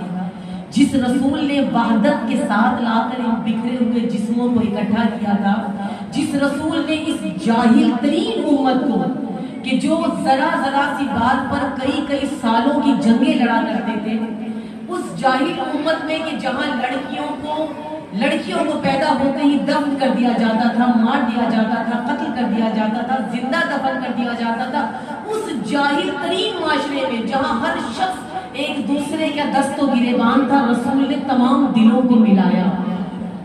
جس رسول نے وحدت کے ساتھ لا کر ان بکھرے ہوئے جسموں کو اکٹھا کیا تھا، جس رسول نے اس جاہل ترین امت کو کہ جو ذرا ذرا سی بات پر کئی سالوں کی جنگیں لڑا کرتے تھے، اس جاہل امت میں کہ جہاں لڑکیوں کو پیدا ہوتے ہی دفن کر دیا جاتا تھا، مار دیا جاتا تھا، قتل کر دیا جاتا تھا، زندہ دفن کر دیا جاتا تھا، اس جاہل ترین معاشرے میں جہاں ہر شخص ایک دوسرے کا دست و گریبان تھا، رسول نے تمام دلوں کو ملایا،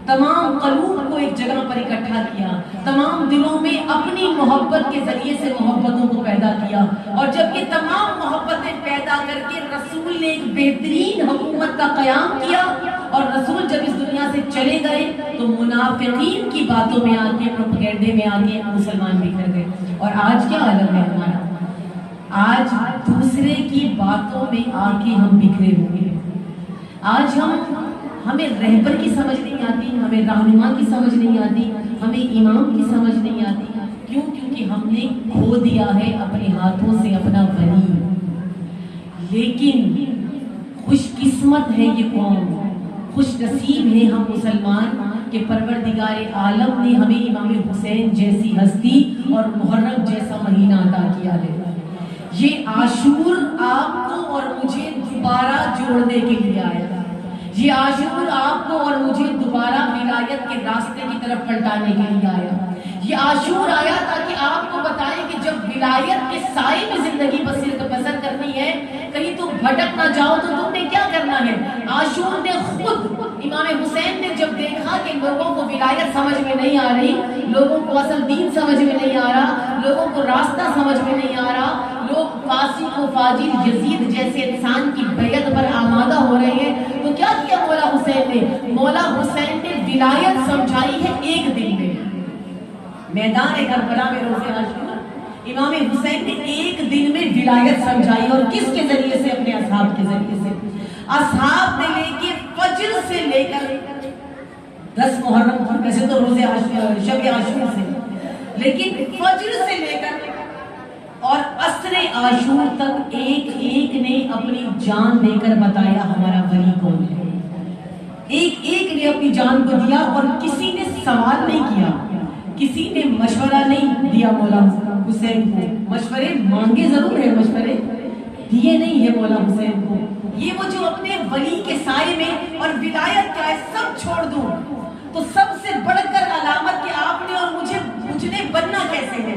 تمام قلوب کو ایک جگہ پر اکٹھا کیا، تمام دلوں میں اپنی محبت کے ذریعے سے محبتوں کو پیدا کیا، اور جب یہ تمام محبتیں پیدا کر کے رسول نے ایک بہترین حکومت کا قیام کیا، اور رسول جب اس دنیا سے چلے گئے تو منافقین کی باتوں میں آ کے، پروپیگنڈے میں آ کے مسلمان بکھر گئے۔ اور آج کیا عالم ہے ہمارا؟ آج دوسرے کی باتوں میں آ کے ہم بکھرے ہوئے۔ آج ہمیں رہبر کی سمجھ نہیں آتی، ہمیں رہنما کی سمجھ نہیں آتی، ہمیں امام کی سمجھ نہیں آتی۔ کیوں؟ کیونکہ ہم نے کھو دیا ہے اپنے ہاتھوں سے اپنا ولی۔ لیکن خوش قسمت ہے یہ قوم، خوش نصیب ہے ہم مسلمان کہ پروردگار عالم نے ہمیں امام حسین جیسی ہستی اور محرم جیسا مہینہ عطا کیا ہے۔ یہ عاشور آپ کو اور مجھے دوبارہ جوڑنے کے لیے آیا، یہ عاشور آپ کو اور مجھے دوبارہ ولایت کے راستے کی طرف پلٹانے کے لیے آیا۔ یہ عاشور آیا تاکہ آپ کو بتائیں کہ جب ولایت کے سائے میں زندگی بسر کرنی ہے، کہیں تم بھٹک نہ جاؤ تو تم نے کیا کرنا ہے۔ عاشور نے خود، امام حسین نے جب دیکھا کہ لوگوں کو ولایت سمجھ میں نہیں آ رہی، لوگوں کو اصل دین سمجھ میں نہیں آ رہا، لوگوں کو راستہ سمجھ میں نہیں آ رہا، لوگ فاسق و فاجر یزید جیسے انسان کی بیعت پر آمادہ ہو رہے ہیں، تو کیا کیا مولا حسین نے؟ مولا حسین نے ولایت سمجھائی ہے ایک دن میں۔ میدان کربلا میں روز عاشور امام حسین نے ایک دن میں ولایت سمجھائی، اور کس کے ذریعے سے؟ اپنے اصحاب کے ذریعے سے۔ اصحاب نے لے کے فجر سے لے کر 10 محرم، ویسے تو روز شب عاشور سے، لیکن فجر سے لے کر اور عصر عاشور تک ایک نے اپنی جان دے کر بتایا ہمارا ولی کون ہے۔ ایک نے اپنی جان کو دیا، اور کسی نے سوال نہیں کیا، کسی نے مشورہ نہیں دیا مولا حسین کو۔ مشورے مانگے ضرور ہے، مشورے دیے نہیں ہے مولا حسین کو۔ یہ وہ جو اپنے ولی کے سائے میں، اور ولایت کیا ہے سب چھوڑ دوں، تو سب سے بڑھ کر علامت کہ آپ نے اور مجھے بننا کیسے ہے۔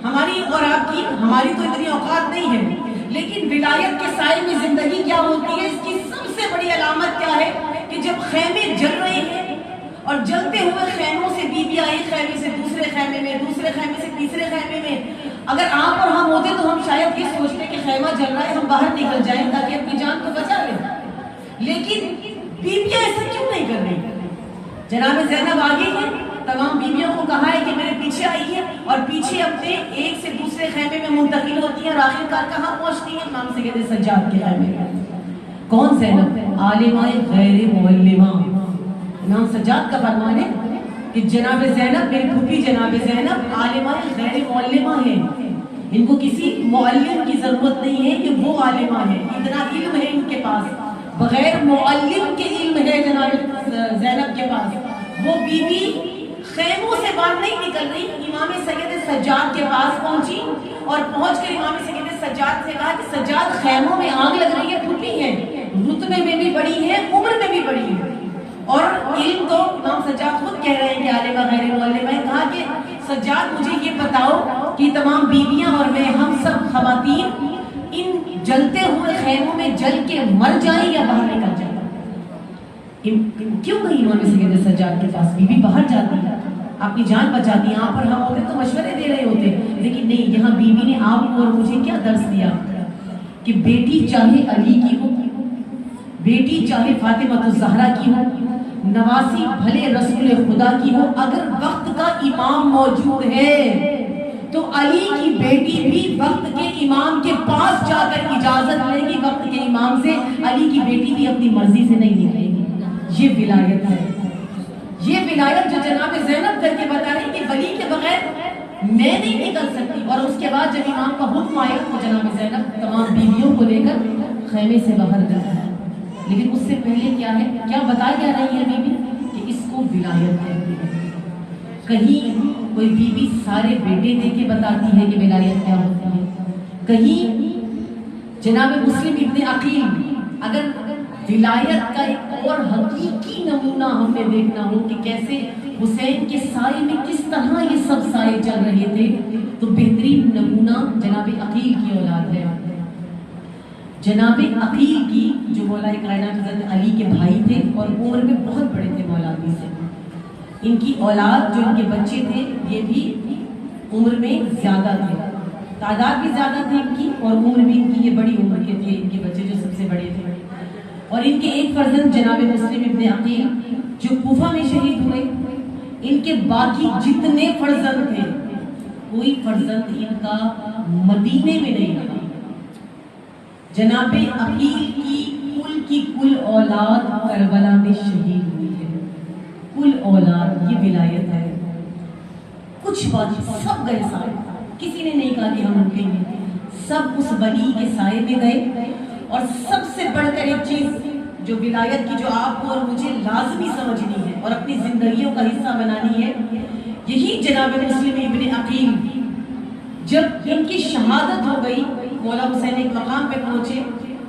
ہماری اور آپ کی، ہماری تو اتنی اوقات نہیں ہے، لیکن ولایت کے سائے میں زندگی کیا ہوتی ہے، اس کی سب سے بڑی علامت کیا ہے کہ جب خیمے جل رہے ہیں، اور جلتے ہوئے خیموں سے بیویاں ایک خیمے سے دوسرے خیمے میں، دوسرے خیمے سے تیسرے خیمے میں، اگر آپ اور ہم ہوتے تو ہم شاید یہ سوچتے کہ خیمہ جل رہا ہے، ہم باہر نکل جائیں تاکہ اپنی جان کو بچا لیں، لیکن بیویاں ایسا کیوں نہیں کر رہی؟ جناب زینب آگے ہیں، تمام بیویوں کو کہا ہے کہ میرے پیچھے آئیے، اور پیچھے اپنے ایک سے دوسرے خیمے میں منتقل ہوتی ہیں، اور آخرکار کہاں پہنچتی ہیں؟ امام سید سجاد کے خیمے میں۔ کون زینب؟ عالمہ غیر معلمہ۔ امام سجاد کا فرمان ہے کہ جناب زینب، میری پھوپھی جناب زینب عالمہ غیر معلمہ ہے، ان کو کسی معلم کی ضرورت نہیں ہے کہ وہ عالمہ ہے، اتنا علم ہے ان کے پاس، بغیر معلم کے علم ہے جناب زینب کے پاس۔ وہ بیوی خیموں سے باہر نہیں نکل رہی، امام سید سجاد کے پاس پہنچی، اور پہنچ کر امام سید سجاد سے کہا کہ سجاد خیموں میں آگ لگ رہی ہے، پھوپھی ہے، رتبے میں بھی بڑی ہے، عمر میں بھی بڑی ہے، اور علم تو امام سجاد خود کہہ رہے ہیں کہ عالمہ غیر معلمہ ہے۔ کہا کہ سجاد مجھے یہ بتاؤ کہ تمام بیویاں اور میں ہم سب خواتین ان جلتے ہوئے خیموں میں جل کے مر جائیں یا باہر نکل جائیں؟ کیوں نہیں انہوں نے سید سجاد کے پاس؟ بیوی باہر جاتی ہے، اپنی جان بچاتی ہے. یہاں پر ہم ہوتے تو مشورے دے رہے ہوتے، لیکن نہیں، یہاں بیوی نے آپ کو اور مجھے کیا درس دیا کہ بیٹی چاہے علی کی ہو، بیٹی چاہے فاطمہ الزہرا کی ہو، نواسی بھلے رسول خدا کی ہو، اگر وقت کا امام موجود ہے تو علی کی بیٹی بھی وقت کے امام کے پاس جا کر اجازت لے گی، وقت کے امام سے. علی کی بیٹی بھی اپنی مرضی سے نہیں نکلے گی. یہ ولایت ہے. یہ ولایت جو جناب زینب کر کے بتا رہی کہ ولی کے بغیر میں نہیں نکل سکتی. اور اس کے بعد جب امام کا حکم آیا تو جناب زینب تمام بیویوں کو لے کر خیمے سے باہر گئی. لیکن اس سے پہلے کیا ہے، کیا بتا کیا رہی ہے بیوی؟ کہ اس کو ولایت ہے. کہیں کوئی بیوی سارے بیٹے دے کے بتاتی ہے کہ ولایت کیا ہوتی ہے. کہیں جناب مسلم ابن عقیل، اگر ولایت کا ایک اور حقیقی نمونہ ہم نے دیکھنا ہو کہ کیسے حسین کے سائے میں کس طرح یہ سب سائے چل رہے تھے، تو بہترین نمونہ جناب عقیل کی اولاد ہے. جناب عقیل کی جو مولا کائنات حضرت علی کے بھائی تھے اور عمر میں بہت بڑے تھے مولا علی سے، ان کی اولاد جو ان کے بچے تھے یہ بھی عمر میں زیادہ تھے، تعداد بھی زیادہ تھی ان کی، اور عمر بھی ان کی یہ بڑی عمر کے تھے ان کے بچے جو سب سے بڑے تھے. اور ان کے ایک فرزند جناب مسلم ابن عقیل جو کوفہ میں شہید ہوئے، ان کے باقی جتنے فرزند تھے کوئی فرزند ان کا مدینے میں نہیں رہا. جناب عقیل کی کل اولاد کربلا میں شہید ہوئی ہے. کل اولاد، یہ ولایت ہے. کچھ بات سب گئے سائے، کسی نے نہیں کہا کہ ہم رکیں گے، سب اس ولی کے سائے میں گئے. اور سب سے بڑھ کر ایک چیز جو ولایت کی جو آپ کو اور مجھے لازمی سمجھنی ہے اور اپنی زندگیوں کا حصہ بنانی ہے، یہی جناب مسلم ابن عقیل جب ان کی شہادت ہو گئی، مولا حسین ایک مقام پہ پہنچے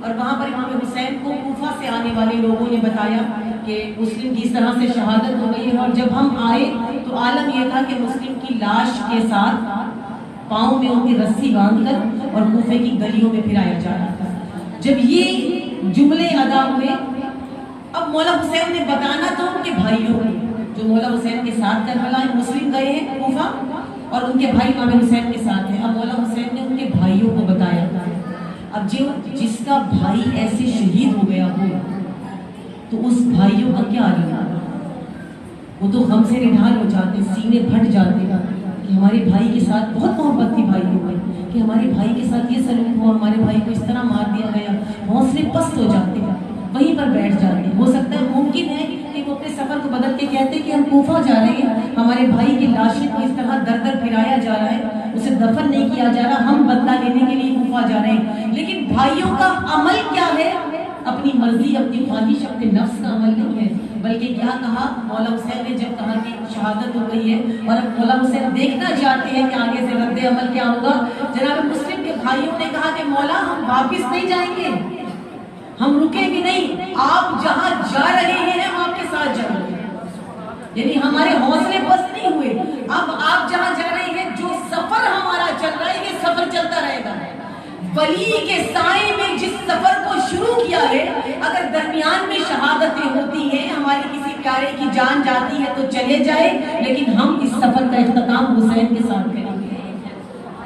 اور وہاں پر امام حسین کو کوفہ سے آنے والے لوگوں نے بتایا کہ مسلم کی اس طرح سے شہادت ہو گئی ہے. اور جب ہم آئے تو عالم یہ تھا کہ مسلم کی لاش کے ساتھ پاؤں میں ان کی رسی باندھ کر اور کوفے کی گلیوں میں پھرایا جا رہا تھا. جب یہ جملے ادا ہوئے، اب مولا حسین نے بتانا تو ان کے بھائیوں کو جو مولا حسین کے ساتھ کربلا مسلم گئے ہیں کوفہ اور ان کے بھائی امام حسین کے ساتھ ہیں. اب مولا حسین نے ان کے بھائیوں کو بتایا. اب جس کا بھائی ایسے شہید ہو گیا ہو تو اس بھائیوں کا کیا عالم؟ وہ تو غم سے نڈھال ہو جاتے، سینے پھٹ جاتے کہ ہمارے بھائی کے ساتھ بہت محبت تھی بھائیوں میں، کہ ہمارے بھائی کے ساتھ یہ سلوک ہوا، ہمارے بھائی کو اس طرح مار دیا گیا. حوصلے پست ہو جاتے، وہیں پر بیٹھ جاتے. ہو سکتا ہے ممکن ہے کہ وہ اپنے سفر کو بدل کے کہتے کہ ہم کوفہ جا رہے ہیں، ہمارے بھائی کی لاشیں کو اس طرح در در پھرایا جا رہا ہے، اسے دفن نہیں کیا جا رہا، ہم بدلہ لینے کے لیے کوفہ جا رہے ہیں. لیکن بھائیوں کا عمل کیا ہے؟ اپنی مرضی، اپنی خواہش، اپنے نفس کا عمل نہیں ہے، بلکہ کیا کہا مولا حسین نے جب کہا کہ شہادت ہو گئی ہے اور اب مولا حسین دیکھنا چاہتے ہیں کہ آگے سے رد عمل کیا ہوگا. جناب مسلم کے بھائیوں نے کہا کہ مولا ہم واپس نہیں جائیں گے، ہم رکیں گے نہیں، آپ جہاں جا رہے ہیں ہم آپ کے ساتھ جائیں گے. یعنی ہمارے حوصلے پست نہیں ہوئے. اب آپ جہاں جا رہے ہیں، جو سفر ہمارا چل رہا ہے، یہ سفر چلتا رہے گا. ولی کے سائے میں جس سفر کو شروع کیا ہے، اگر درمیان میں شہادتیں ہوتی ہیں، ہماری کسی پیارے کی جان جاتی ہے تو چلے جائے، لیکن ہم اس سفر کا اختتام حسین کے ساتھ کریں گے.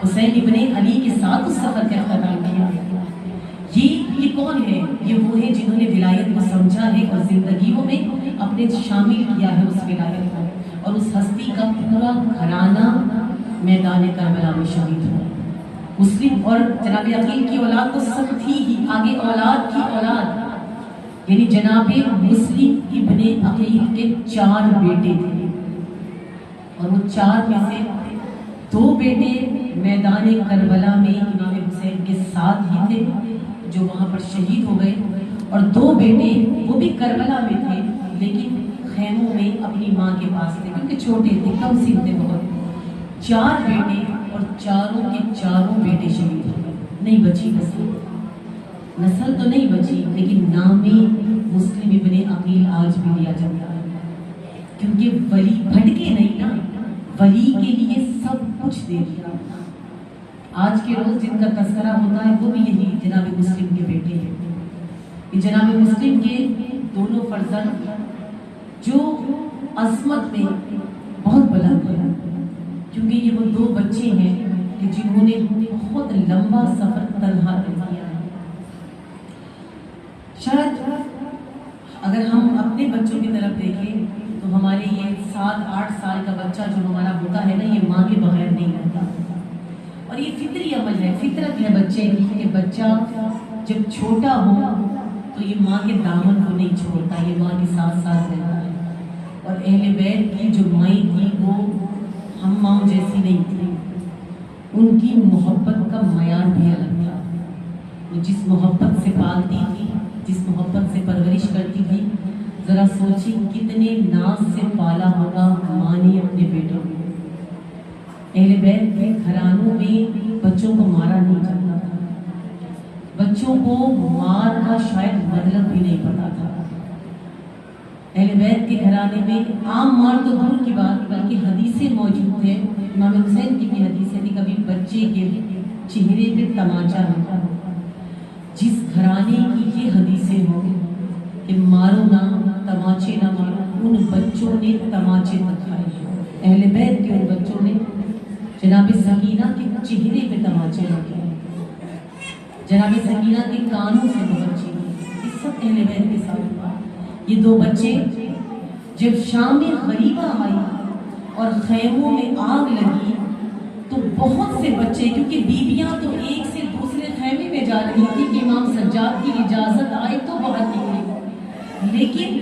حسین ابن علی کے ساتھ اس سفر کا اختتام کیا. یہ کون ہے؟ یہ وہ ہے جنہوں نے ولایت کو سمجھا ہے اور زندگیوں میں اپنے شامل کیا ہے اس ولایت کو. اور اس ہستی کا پورا گھرانہ میدان کربلا میں شہید ہوا. مسلم اور جناب عقیل کی اولاد تو سب تھی ہی، آگے اولاد کی اولاد، یعنی جناب مسلم ابن عقیل کے 4 بیٹے تھے اور وہ 4 میں سے 2 بیٹے میدان کربلا میں امام حسین کے ساتھ ہی تھے جو وہاں پر شہید ہو گئے، اور 2 بیٹے وہ بھی کربلا میں تھے لیکن خیموں میں اپنی ماں کے پاس تھے کیونکہ چھوٹے تھے، کم سن تھے بہت. 4 بیٹے اور چاروں کے چاروں بیٹے شہید ہو گئے. نہیں بچی نسل تو نہیں بچی، لیکن نام مسلم ابن عقیل آج بھی لیا جاتا ہے کیونکہ ولی بھٹکے نہیں نا. ولی کے لیے سب کچھ دے دیا. آج کے روز جن کا تذکرہ ہوتا ہے وہ بھی یہی جناب مسلم کے بیٹے ہیں. یہ جناب مسلم کے دونوں فرزند جو عظمت میں بہت بلند ہیں، کیونکہ یہ وہ دو بچے ہیں کہ جنہوں نے بہت لمبا سفر تنہا کیا ہے. شاید اگر ہم اپنے بچوں کی طرف دیکھیں تو ہمارے یہ 7-8 سال کا بچہ جو ہمارا ہوتا ہے نا، یہ ماں کے بغیر نہیں رہتا. اور یہ فطری عمل ہے، فطرت ہے بچے کی کہ بچہ جب چھوٹا ہو تو یہ ماں کے دامن کو نہیں چھوڑتا، یہ ماں کے ساتھ ساتھ رہتا ہے. اور اہل بیت کی جو مائی تھی وہ ہم ماں جیسی نہیں تھی، ان کی محبت کا معیار بھی الگ تھا. وہ جس محبت سے پالتی تھی، جس محبت سے پرورش کرتی تھی، ذرا سوچی کتنے ناز سے پالا ہوگا ماں نے اپنے بیٹوں کو. اہل بیت کے گھرانوں میں بچوں کو مارا نہیں جاتا تھا، بچوں کو مار کا شاید مطلب بھی نہیں پتا تھا. اہل بیت کے گھرانے میں عام مار تو دور کی بات، بلکہ حدیثیں موجود ہیں. امام حسین کی بھی حدیث ہے کہ کبھی بچے کے چہرے پہ تماچا ہوتا ہے. جس گھرانے کی یہ حدیثیں ہوں کہ مارو نہ تماچے نہ مارو، ان بچوں نے تماچے کھائے. اہل بیت کے ان بچوں نے جناب سکینہ کے چہرے پہ تماچے رکھے، جناب سکینہ کے کانوں سے بہت چیزیں. یہ سب اہل بیت کے ساتھ ہوا. یہ دو بچے جب شام میں غریبہ آئی اور خیموں میں آگ لگی تو بہت سے بچے، کیونکہ بیویاں تو ایک سے دوسرے خیمے میں جا رہی تھی کہ امام سجاد کی اجازت آئے تو باہر نکلے، لیکن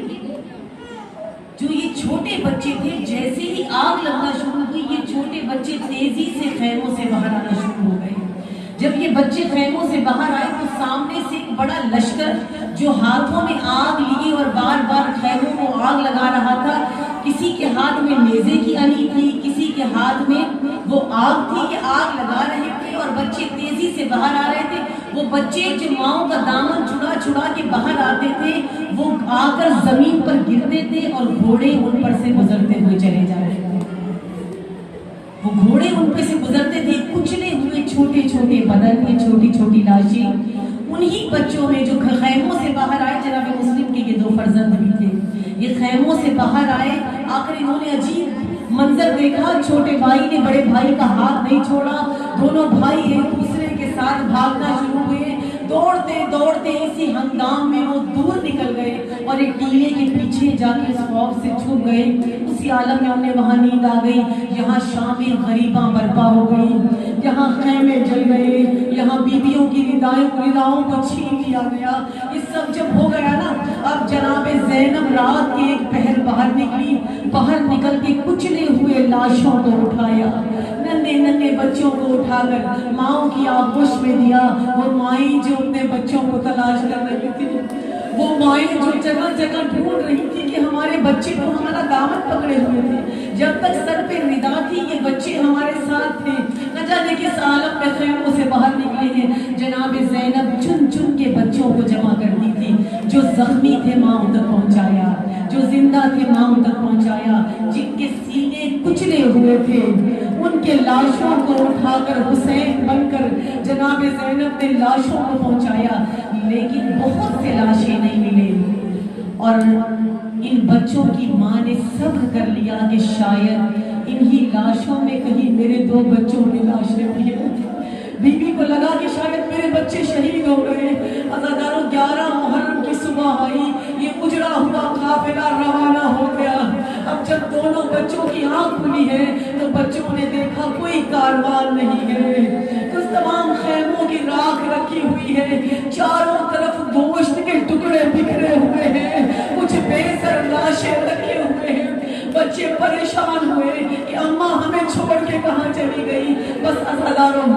جو یہ چھوٹے بچے تھے جیسے ہی آگ لگنا شروع ہوئی یہ چھوٹے بچے تیزی سے خیموں سے باہر آنا شروع ہو گئے. جب یہ بچے خیموں سے باہر آئے تو سامنے سے ایک بڑا لشکر جو ہاتھوں میں آگ لیے اور بار بار خیموں کو آگ لگا رہا تھا، کسی کے ہاتھ میں نیزے کی علی تھی، کسی کے ہاتھ میں وہ آگ تھی کہ آگ لگا رہے تھے اور بچے تیزی سے باہر آ رہے تھے. وہ بچے جو ماؤں کا دامن چھڑا چھڑا کے باہر آتے تھے وہ آ کر زمین پر گرتے تھے اور گھوڑے ان پر سے گزرتے ہوئے چلے جا رہے تھے. وہ گھوڑے ان پہ سے گزرتے تھے، کچلے ہوئے چھوٹے چھوٹے بدن میں چھوٹی چھوٹی لاشیں. انہی بچوں میں جو خیموں سے باہر آئے، جناب مسلم کے یہ دو فرزند بھی تھے، یہ خیموں سے باہر آئے. آخر انہوں نے عجیب منظر دیکھا، چھوٹے بھائی نے بڑے بھائی کا ہاتھ نہیں چھوڑا، دونوں بھائی ایک دوسرے کے ساتھ بھاگنا شروع ہوئے. دوڑتے دوڑتے اسی ہنگام میں وہ دور نکل گئے اور ایک ٹیلے کے پیچھے جا کے اس خوف سے چھپ گئے. اسی عالم میں انہیں وہاں نیند آ گئی. یہاں شام غریباں برپا ہو گئی، یہاں خیمے جل گئے، یہاں بیویوں کی رداؤں کو چھین لیا گیا. یہ سب جب ہو گیا نا، اب جناب زینب رات کے ایک پہر باہر نکلی. باہر نکل کے کچلے ہوئے لاشوں کو اٹھایا، ننھے ننھے بچوں کو اٹھا کر ماؤں کی آغوش میں دیا. وہ مائیں جو اپنے بچوں کو تلاش کر رہی تھی، وہ مائیں جو جگہ جگہ ڈھونڈ رہی تھی کہ ہمارے بچے تو ہمارا دامن پکڑے ہوئے تھے، جب تک سر پہ ردا تھی یہ بچے ہمارے ساتھ تھے، نہ جانے کس عالم میں خیموں سے باہر نکلے ہیں. جناب زینب چن چن کے بچوں کو جمع کرتی تھی. جو زخمی تھے ماں تک پہنچایا، جو زندہ تھے ماں تک پہنچایا، جن کے سینے کچلے ہوئے تھے ان کے لاشوں کو اٹھا کر حسین بن کر جناب زینب نے لاشوں کو پہنچایا. لیکن بہت سے لاشیں نہیں ملے اور ان بچوں کی ماں نے صبر کر لیا کہ شاید انہی لاشوں میں کہیں میرے دو بچوں کی لاشیں بھی ہیں. بیوی کو لگا کہ شاید میرے بچے شہید ہو گئے. عزاداروں 11 محرم کی صبح آئی، یہ اجڑا ہوا قافلہ روانہ ہو گیا. اب جب دونوں بچوں کی آنکھ کھلی ہے تو بچوں نے دیکھا کوئی کاروان نہیں ہے، تو تمام خیموں کی راکھ رکھی ہوئی ہے، چاروں طرف گوشت کے ٹکڑے بکھرے ہوئے ہیں، کچھ بے سر لاشیں رکھے ہوئے ہیں. بچے پریشان ہوئے کہ اماں ہمیں چھوڑ کے کہاں چلی گئی. بس عزاداروں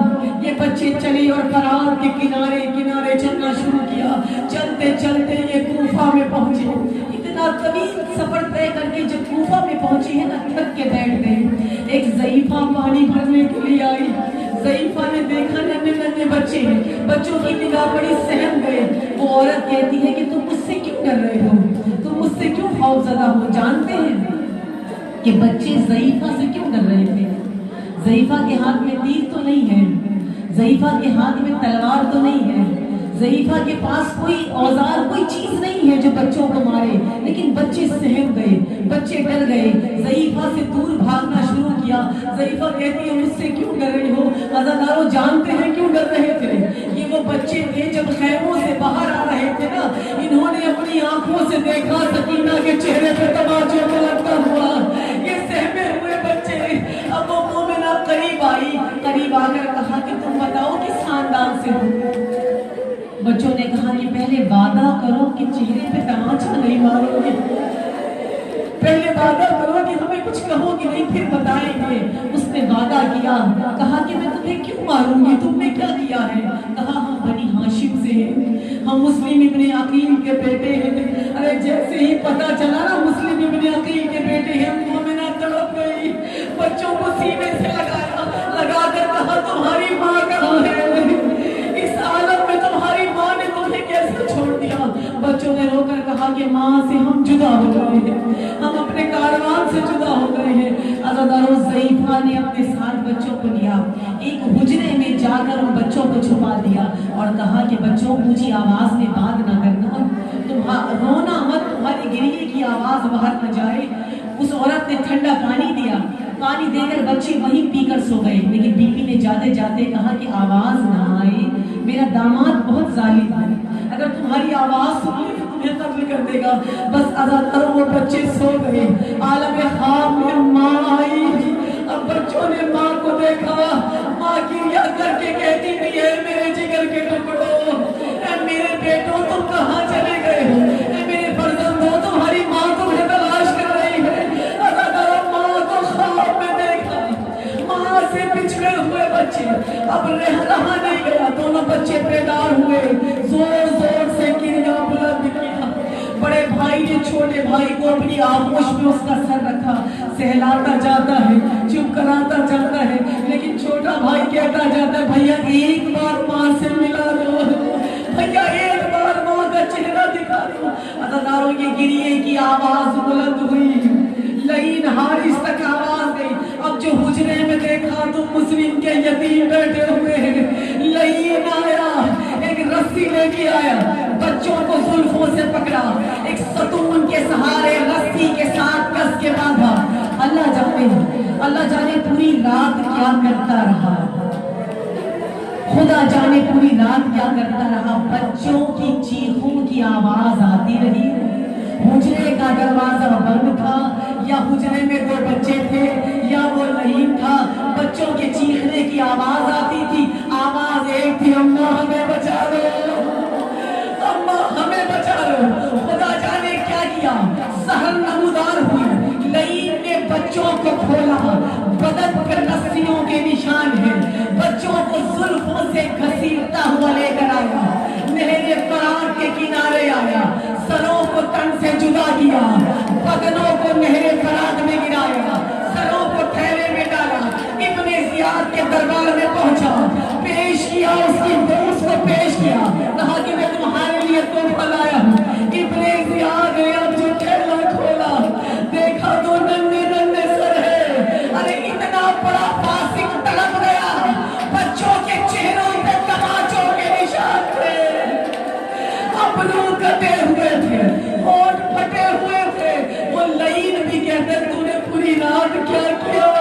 یہ بچے چلے اور فرات کے کنارے کنارے چلنا شروع کیا. چلتے چلتے یہ کوفہ میں پہنچے. اتنا طویل سفر طے کر کے جب کوفہ میں پہنچی ہے نا، تھک کے بیٹھ گئے. ایک ضعیفہ پانی بھرنے کے لیے آئی. ضعیفہ نے دیکھا ننھے ننھے بچے ہیں، بچوں کی نگاہ بڑی سہم گئے. وہ عورت کہتی ہے کہ تم مجھ سے کیوں ڈر رہے ہو، تم مجھ سے کیوں خوف زدہ ہو؟ جانتے ہیں کہ بچے ضعیفہ سے کیوں ڈر رہے تھے؟ ضعیفہ کے ہاتھ میں تیر تو نہیں ہے، ضعیفہ کے ہاتھ میں تلوار تو نہیں ہے، ضعیفہ کے پاس کوئی اوزار، کوئی چیز نہیں ہے جو بچوں کو مارے، لیکن بچے سہم گئے، بچے ڈر گئے، ضعیفہ سے دور بھاگنا شروع کیا۔ ضعیفہ کہتی ہے مجھ سے کیوں ڈر رہی ہو؟ عزادارو جانتے ہیں کیوں ڈر رہے تھے؟ یہ وہ بچے تھے جب خیموں سے باہر آ رہے تھے نا، انہوں نے اپنی آنکھوں سے دیکھا سکینہ کے چہرے پہ تماچوں کو لگتا ہوا، یہ سہمے ہوئے بچے۔ اب وہ مومنہ قریب آئی، قریب آ کر کہا کہ تم بتاؤ کس خاندان سے ہو؟ بچوں نے کہا کہ پہلے وعدہ کرو کہ چہرے پہ تماچا نہیں مارو گے، پہلے وعدہ کرو کہ ہمیں کچھ کہو گی نہیں، پھر بتائیں گے۔ اس نے وعدہ کیا، کہا کہ میں تمہیں کیوں ماروں گی، تم نے کیا کیا ہے؟ کہا ہم بنی ہاشم سے ہیں، ہم مسلم ابن عقیل کے بیٹے ہیں۔ ارے جیسے ہی پتا چلا نا مسلم ابن عقیل کے بیٹے ہیں، مومنہ تڑپ گئی، بچوں کو سینے سے لگا کر کہا تمہاری ماں کہاں ہے؟ اس عالم میں تمہاری ماں نے تمہیں کیسے چھوڑ دیا؟ بچوں نے رو کر کہا کہ ماں سے ہم جدا ہو گئے ہیں، ہم اپنے کاروان سے جدا ہو گئے ہیں۔ عزادارو ضعیفہ نے اپنے ساتھ بچوں کو لیا، ایک حجرے میں جا کر ان بچوں کو چھپا دیا اور کہا کہ بچوں اونچی آواز میں بات نہ کرنا، تم رونا مت، تمہاری گریے کی آواز باہر نہ جائے۔ اس عورت نے ٹھنڈا پانی دیا، پانی دے کر بچے وہیں پی کر سو گئے، لیکن بی بی نے جاتے جاتے کہا کہ آواز نہ آئے، میرا داماد بہت ظالم ہے، اگر تمہاری آواز سنی تو تمہیں قتل کر دے گا۔ بس عزادارو وہ بچے سو گئے، عالم خواب میں ماں آئی، اب بچوں نے ماں کو دیکھا، ماں گریا کر کے کہتی بھی ہے میرے جگر کے ٹکڑوں، اے میرے بیٹوں تم کہاں چلے گئے ہو؟ اے میرے فرزندوں تمہاری ماں تمہیں تلاش کر رہی ہے۔ عزادارو ماں کو خواب میں دیکھا، ماں سے بچھڑے ہوئے بچے، اب رہا نہیں گیا، دونوں بچے بیدار ہوئے، زور زور سے گریا بلند کیا۔ بڑے بھائی نے چھوٹے بھائی کو اپنی آغوش میں اس کا سر رکھا، سہلاتا جاتا ہے، چپ کراتا جاتا ہے، لیکن چھوٹا بھائی کہتا جاتا ہے بھیا ایک بار ماں سے ملا دو، بھیا ایک بار ماں کا چہرہ دکھا دو۔ عزادارو یہ گریے کی آواز بلند ہوئی، لئین حارث تک آواز گئی۔ اب جو حجرے میں دیکھا تو مسلم کے یتیم بیٹھے ہوئے ہیں، لئین آیا، ایک رسی لے کے آیا، بچوں کو زلفوں سے پکڑا، ایک ستون کے سہارے رسی کے ساتھ کس کے باندھا۔ اللہ جانے پوری رات کیا کرتا رہا، خدا جانے پوری رات کیا کرتا رہا، بچوں کی چیخوں کی آواز آتی رہی، حجرے کا دروازہ بند تھا، یا حجرے میں دو بچے تھے یا وہ لئین تھا، بچوں کے چیخنے کی آواز آتی تھی، آواز ایک تھی اماں ہمیں بچا لو، اماں ہمیں بچا لو۔ خدا جانے کیا کیا، سحر نمودار ہوئی، لئین نے بچوں کو کھولا، بدن پر رسیوں کے نشان ہیں، بچوں کو زلفوں سے گھسیٹتا ہوا لے کر آیا، نہر فرات کے کنارے آیا، سروں کو تن سے جدا کیا، بدنوں کو نہر فرات میں گرایا، سروں کو تھیلے میں ڈالا، ابن زیاد کے دربار میں پہنچا، پیش کیا، اس کی دوست کو پیش کیا، کہا کہ میں تمہارے لیے تحفہ لایا ہوں۔ ابن زیاد نے اب جو تھیلا کھولا، دیکھا تو ننھے ننھے سر ہے، ارے اتنا بڑا فاسق تڑپ گیا، بچوں کے چہروں پہ تماچوں کے نشان تھے، ابرو کٹے ہوئے تھے، ہونٹ پھٹے ہوئے تھے۔ وہ لئین بھی کہتے تو نے پوری رات کیا کیا،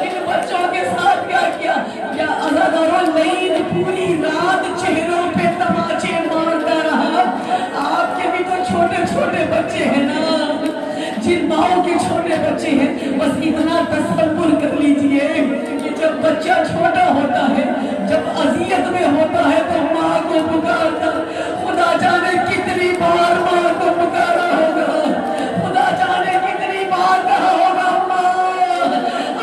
ان بچوں کے ساتھ کیا کیا؟ یا عزادارو لئین پوری رات چہروں پہ تماچے مارتا رہا۔ آپ کے بھی تو چھوٹے چھوٹے بچے ہیں نا، جن ماؤں کے چھوٹے بچے ہیں، بس اتنا تصور کر لیجئے کہ جب بچہ چھوٹا ہوتا ہے، جب اذیت میں ہوتا ہے تو ماں کو پکارتا، خدا جانے کتنی بار ماں کو پکارا ہوگا، خدا جانے کتنی بار کہا ہوگا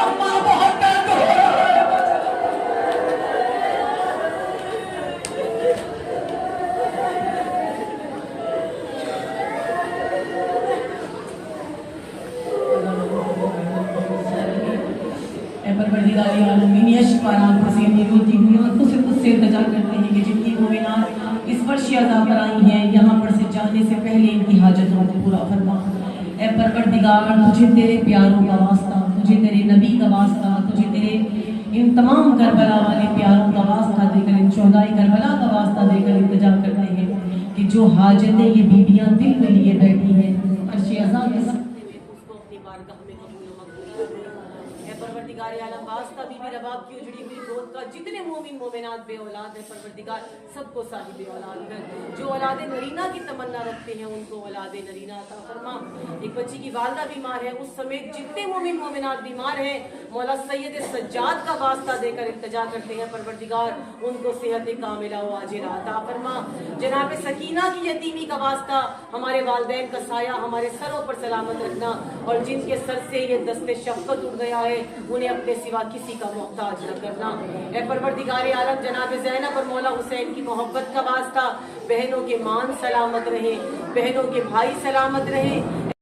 اماں بہت درد ہو رہا ہے۔ پروردگار عالمین یشفع الانفسین، یہ روتی ہوئی آنکھوں سے تجھ سے التجا کرتے ہیں کہ جتنی مومنات اس فرش عذاب پر آئی ہیں، یہاں پر سے جانے سے پہلے ان کی حاجتوں کو پورا فرما، اے پروردگار تجھے تیرے پیاروں کا واسطہ، تجھے تیرے نبی کا واسطہ، تجھے تیرے ان تمام کربلا والے پیاروں کا واسطہ دے کر، ان شہدائے کربلا کا واسطہ دے کر التجا کرتے ہیں کہ جو حاجتیں یہ بیویاں دل میں لیے بیٹھی ہیں عرش عزا کے سامنے میں اس کو اپنی بارگاہ میں قبول و مقبول کر۔ اے پروردگار عالم واسطہ بی بی رباب کی اجڑی ہوئی گود کا جتنے مومن مومنات بے اولاد ہیں پروردگار سب کو صاحب اولاد کر، جو اولاد نرینہ کی تمنا رکھتے ہیں ان کو اولاد نرینہ عطا فرما۔ ایک بچی کی والدہ بیمار ہے، اس سمیت جتنے مومن مومنات بیمار ہیں مولا سید سجاد کا واسطہ دے کر التجا کرتے ہیں پروردگار ان کو صحت کاملہ و عاجلہ عطا فرما۔ جناب سکینہ کی یتیمی کا واسطہ ہمارے والدین کا سایہ ہمارے سروں پر سلامت رکھنا، اور جن کے سر سے یہ دست شفقت اٹھ گیا ہے انہیں اپنے سوا کسی کا محتاج نہ کرنا۔ اے پروردگار عالم جناب زینب اور مولا حسین کی محبت کا واسطہ بہنوں کے مان سلامت رہے، بہنوں کے بھائی سلامت رہے،